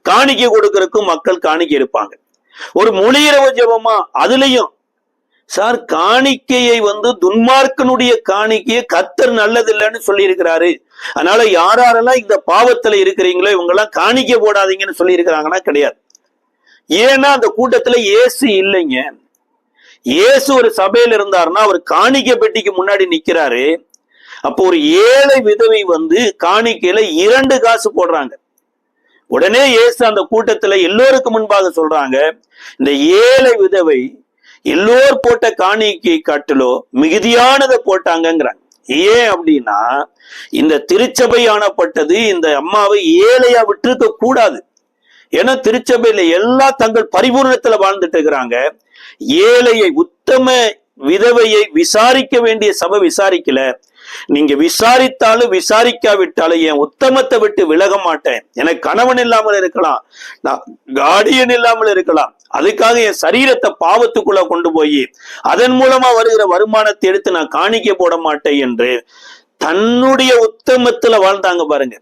[SPEAKER 1] காணிக்கை கொடுக்கறதுக்கும் மக்கள் காணிக்கை எடுப்பாங்க. ஒரு மொழியிரவு ஜெபமா, அதுலயும் சார் காணிக்கையை துன்மார்க்கனுடைய காணிக்கையை கர்த்தர் நல்லதில்லைன்னு சொல்லி இருக்கிறாரு, அதனால யாரெல்லாம் இந்த பாவத்துல இருக்கிறீங்களோ இவங்க எல்லாம் காணிக்கை போடாதீங்கன்னு சொல்லி இருக்கிறாங்கன்னா கிடையாது. ஏன்னா அந்த கூட்டத்துல இயேசு இல்லைங்க. இயேசு ஒரு சபையில இருந்தாருன்னா அவர் காணிக்கை பெட்டிக்கு முன்னாடி நிக்கிறாரு. அப்போ ஒரு ஏழை விதவை காணிக்கையில 2 காசு போடுறாங்க. உடனே இயேசு அந்த கூட்டத்துல எல்லோருக்கு முன்பாக சொல்றாங்க, இந்த ஏழை விதவை எல்லோர் போட்ட காணிக்கை காட்டிலோ மிகுதியானதை போட்டாங்கிறாங்க. ஏன் அப்படின்னா, இந்த திருச்சபை ஆனப்பட்டது இந்த அம்மாவை ஏழையா விட்டுருக்க கூடாது. ஏன்னா திருச்சபையில எல்லாம் தங்கள் பரிபூர்ணத்துல வாழ்ந்துட்டு இருக்கிறாங்க. ஏழையை, உத்தம விதவையை விசாரிக்க வேண்டிய சபை விசாரிக்கல. நீங்க விசாரித்தாலும் விசாரிக்காவிட்டாலும் என் உத்தமத்தை விட்டு விலக மாட்டேன். எனக்கு கணவன் இல்லாமல் இருக்கலாம், நான் கார்டியன் இல்லாமல் இருக்கலாம், அதுக்காக என் சரீரத்தை பாவத்துக்குள்ள கொண்டு போய் அதன் மூலமா வருகிற வருமானத்தை எடுத்து நான் காணிக்க போட மாட்டேன் என்று தன்னுடைய உத்தமத்துல வாழ்ந்தாங்க பாருங்க.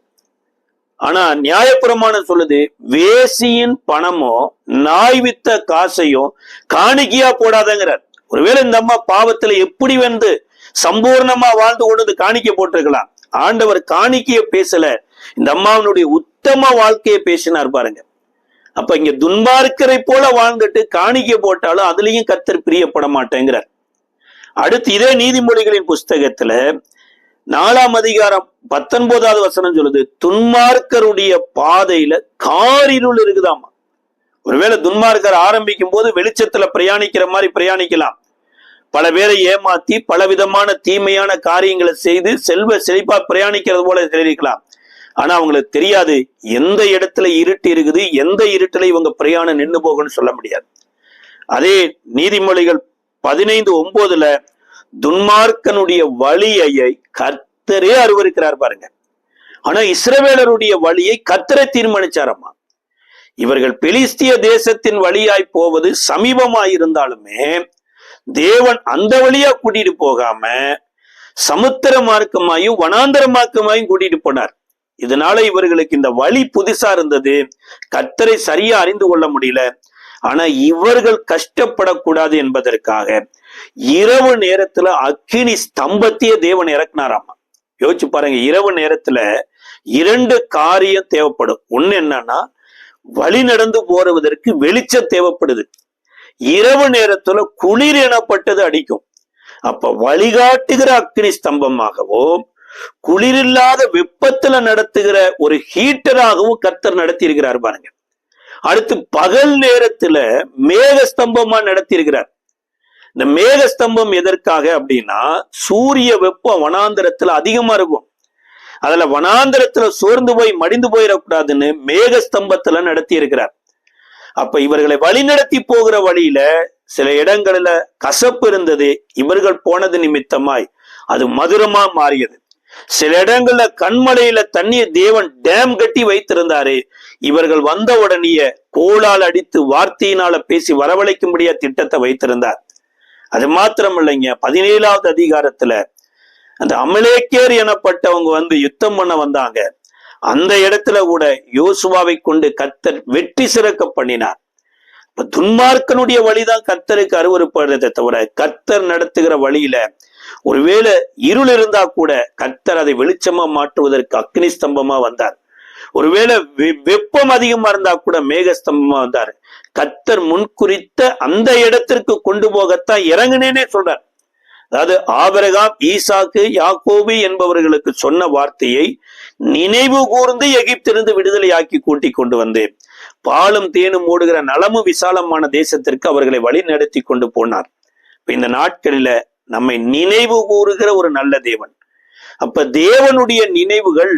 [SPEAKER 1] ஆனா நியாயப்பிரமாணம் சொல்லுது, வேசியின் பணமோ நாய் வித்த காசையும் காணிக்கையா போடாதங்கிறார். ஒருவேளை இந்த அம்மா பாவத்துல எப்படி சம்பூர்ணமா வாழ்ந்து கொண்டு காணிக்க போட்டிருக்கலாம். ஆண்டவர் காணிக்கைய பேசல, இந்த அம்மாவனுடைய உத்தம வாழ்க்கையை பேசினார் பாருங்க. அப்ப இங்க துன்மார்க்கரை போல வாழ்ந்துட்டு காணிக்க போட்டாலும் அதுலயும் கர்த்தர் பிரியப்பட மாட்டேங்கிறார். அடுத்து இதே நீதிமொழிகளின் புஸ்தகத்துல 4ஆம் அதிகாரம் 19வது வசனம் சொல்லுது, துன்மார்க்கருடைய பாதையில காரிருள் இருக்குதாமா. ஒருவேளை துன்மார்க்கர் ஆரம்பிக்கும் போது வெளிச்சத்துல பிரயாணிக்கிற மாதிரி பிரயாணிக்கலாம், பல பேரை ஏமாத்தி பலவிதமான தீமையான காரியங்களை செய்து செல்வ செழிப்பா பிரயாணிக்கிறது போல தெரிவிக்கலாம். ஆனா அவங்களுக்கு தெரியாது எந்த இடத்துல இருட்டு இருக்குது, எந்த இருட்டுல இவங்க பிரயாணம் நின்று போகணும்னு சொல்ல முடியாது. அதே நீதிமொழிகள் 15:9 துன்மார்க்கனுடைய வழியை கர்த்தரே அருவருக்கிறார் பாருங்க. ஆனா இஸ்ரவேலருடைய வழியை கர்த்தரை தீர்மானிச்சாரம்மா. இவர்கள் பெலிஸ்திய தேசத்தின் வழியாய் போவது சமீபமாயிருந்தாலுமே தேவன் அந்த வழியா கூட்டிட்டு போகாம சமுத்திர மார்க்கமாயும் வனாந்தர மார்க்கமாயும் கூட்டிட்டு போனார். இதனால இவர்களுக்கு இந்த வழி புதுசா இருந்தது, கர்த்தரை சரியா அறிந்து கொள்ள முடியல. ஆனா இவர்கள் கஷ்டப்படக்கூடாது என்பதற்காக இரவு நேரத்துல அக்கினி ஸ்தம்பத்தையே தேவன் இறக்குனாராமா. யோசிச்சு பாருங்க, இரவு நேரத்துல 2 காரியம் தேவைப்படும். ஒண்ணு என்னன்னா, வழி நடந்து போறதற்கு வெளிச்சம் தேவைப்படுது. இரவு நேரத்துல குளிர் எனப்பட்டது அடிக்கும். அப்ப வழிகாட்டுகிற அக்கினி ஸ்தம்பமாகவோ குளிரில்லாத வெப்பத்துல நடத்துகிற ஒரு ஹீட்டராகவும் கர்த்தர் நடத்தி இருக்கிறார் பாருங்க. அடுத்து பகல் நேரத்துல மேக ஸ்தம்பமா நடத்தி இருக்கிறார். இந்த மேக ஸ்தம்பம் எதற்காக அப்படின்னா, சூரிய வெப்பம் வனாந்தரத்துல அதிகமா இருக்கும், அதுல வனாந்தரத்துல சோர்ந்து போய் மடிந்து போயிடக்கூடாதுன்னு மேக ஸ்தம்பத்துல நடத்தி இருக்கிறார். அப்ப இவர்களை வழி நடத்தி போகிற வழியில சில இடங்கள்ல கசப்பு இருந்தது, இவர்கள் போனது நிமித்தமாய் அது மதுரமா மாறியது. சில இடங்கள்ல கண்மலையில தண்ணீர் தேவன் டேம் கட்டி வைத்திருந்தாரு, இவர்கள் வந்த உடனே கோளால் அடித்து வார்த்தையினால பேசி வரவழைக்கும்படியா திட்டத்தை வைத்திருந்தார். அது மாத்திரம் இல்லைங்க, 17வது அதிகாரத்துல அந்த அமலேக்கியர் எனப்பட்டவங்க யுத்தம் பண்ண வந்தாங்க. அந்த இடத்துல கூட யோசுவாவை கொண்டு கர்த்தர் வெற்றி சிறக்க பண்ணினார். இப்ப துன்மார்க்கனுடைய வழிதான் கர்த்தருக்கு அருவருப்படுறதை தவிர கர்த்தர் நடத்துகிற வழியில ஒருவேளை இருள் இருந்தா கூட கர்த்தர் அதை வெளிச்சமா மாற்றுவதற்கு அக்னி ஸ்தம்பமா வந்தார். ஒருவேளை வெப்பம் அதிகமா இருந்தா கூட மேக ஸ்தம்பமா வந்தார். கர்த்தர் முன்குறித்த அந்த இடத்திற்கு கொண்டு போகத்தான் இறங்குனேனே சொல்றார். அதாவது ஆபிரகாம், ஈசாக்கு, யாக்கோபு என்பவர்களுக்கு சொன்ன வார்த்தையை நினைவு கூர்ந்து எகிப்திலிருந்து விடுதலையாக்கி கூட்டி கொண்டு வந்து பாலும் தேனும் ஓடுகிற நலமும் விசாலமான தேசத்திற்கு அவர்களை வழி நடத்தி கொண்டு போனார். இந்த நாட்களில நம்மை நினைவு கூறுகிற ஒரு நல்ல தேவன். அப்ப தேவனுடைய நினைவுகள்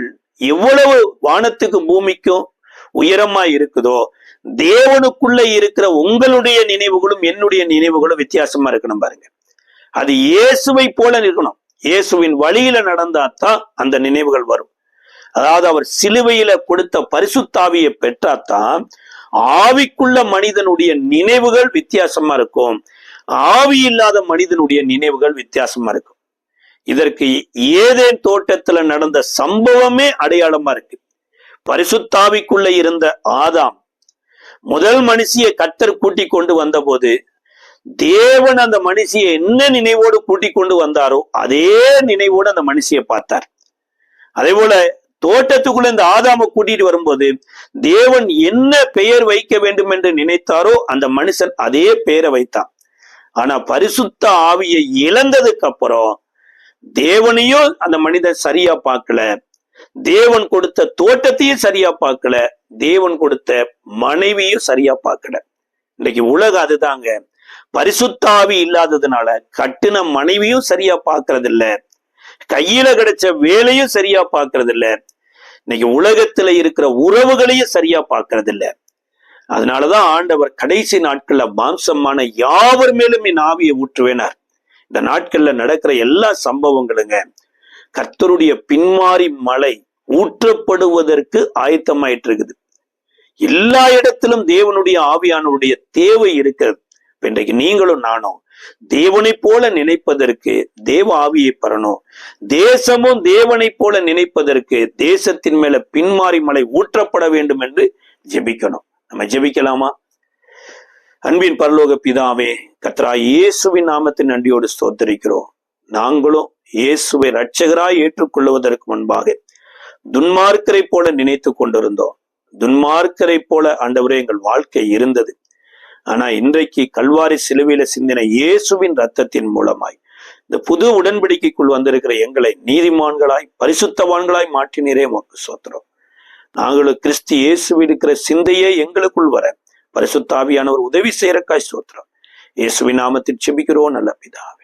[SPEAKER 1] எவ்வளவு வானத்துக்கு பூமிக்கும் உயரமா இருக்குதோ, தேவனுக்குள்ள இருக்கிற உங்களுடைய நினைவுகளும் என்னுடைய நினைவுகளும் வித்தியாசமா இருக்கணும் பாருங்க. அது இயேசுவை போல இருக்கணும். இயேசுவின் வழியில நடந்தாதான் அந்த நினைவுகள் வரும். அதாவது அவர் சிலுவையில கொடுத்த பரிசுத்தாவியை பெற்றாதான் ஆவிக்குள்ள மனிதனுடைய நினைவுகள் வித்தியாசமா இருக்கும், ஆவி இல்லாத மனிதனுடைய நினைவுகள் வித்தியாசமா இருக்கும். இதற்கு ஏதேன் தோட்டத்துல நடந்த சம்பவமே அடையாளமா இருக்கு. பரிசுத்தாவிக்குள்ள இருந்த ஆதாம் முதல் மனுஷியை கர்த்தர் கூட்டி கொண்டு வந்த போது தேவன் அந்த மனுஷியை என்ன நினைவோடு கூட்டி கொண்டு வந்தாரோ அதே நினைவோடு அந்த மனுஷியை பார்த்தார். அதே போல தோட்டத்துக்குள்ள இந்த ஆதாமை கூட்டிட்டு வரும்போது தேவன் என்ன பெயர் வைக்க வேண்டும் என்று நினைத்தாரோ அந்த மனுஷன் அதே பெயரை வைத்தான். ஆனா பரிசுத்த ஆவியை இழந்ததுக்கு அப்புறம் தேவனையும் அந்த மனிதன் சரியா பார்க்கல, தேவன் கொடுத்த தோட்டத்தையும் சரியா பார்க்கல, தேவன் கொடுத்த மனைவியும் சரியா பார்க்கல. இன்னைக்கு உலகம் அதுதாங்க. பரிசுத்த ஆவி இல்லாததுனால கட்டின மனைவியும் சரியா பார்க்கறது இல்ல, கையில கிடைச்ச வேலையும் சரியா பார்க்கறது இல்ல, இன்னைக்கு உலகத்துல இருக்கிற உறவுகளையும் சரியா பார்க்கறது இல்ல. அதனாலதான் ஆண்டவர் கடைசி நாட்கள்ல மாம்சமான யாவர் மேலும் என் ஆவியை ஊற்றுவேனார். இந்த நாட்கள்ல நடக்கிற எல்லா சம்பவங்களுங்க கர்த்தருடைய பின்மாறி மழை ஊற்றப்படுவதற்கு ஆயத்தமாயிட்டு இருக்குது. எல்லா இடத்திலும் தேவனுடைய ஆவியானவருடைய தேவை இருக்கிறது. இன்றைக்கு நீங்களும் நானும் தேவனை போல நினைப்பதற்கு தேவ ஆவியை பெறணும். தேசமும் தேவனை போல நினைப்பதற்கு தேசத்தின் மேல பின்மாறி மழை ஊற்றப்பட வேண்டும் என்று ஜெபிக்கணும். நம்ம ஜெபிக்கலாமா? அன்பின் பரலோக பிதாவே, கர்த்தராகிய இயேசுவின் நாமத்தின் நன்றியோடு ஸ்தோத்திரிக்கிறோம். நாங்களும் இயேசுவை இரட்சகராய் ஏற்றுக்கொள்வதற்கு முன்பாக துன்மார்க்கரை போல நினைத்து கொண்டிருந்தோம். துன்மார்க்கரை போல ஆண்டவரே எங்கள் வாழ்க்கை இருந்தது. ஆனா இன்றைக்கு கல்வாரி சிலுவையில சிந்தின இயேசுவின் ரத்தத்தின் மூலமாய் இந்த புது உடன்படிக்கைக்குள் வந்திருக்கிற எங்களை நீதிமான்களாய் பரிசுத்தவான்களாய் மாற்றினரே உமக்கு ஸ்தோத்திரம். நாங்களும் கிறிஸ்து இயேசுவில் இருக்கிற சிந்தையே எங்களுக்குள் வர பரிசுத்த ஆவியானவர் உதவி செய்யறக்காய் ஸ்தோத்திரம். இயேசுவின் நாமத்தில் ஜெபிக்கிறோம் நல்ல பிதாவே.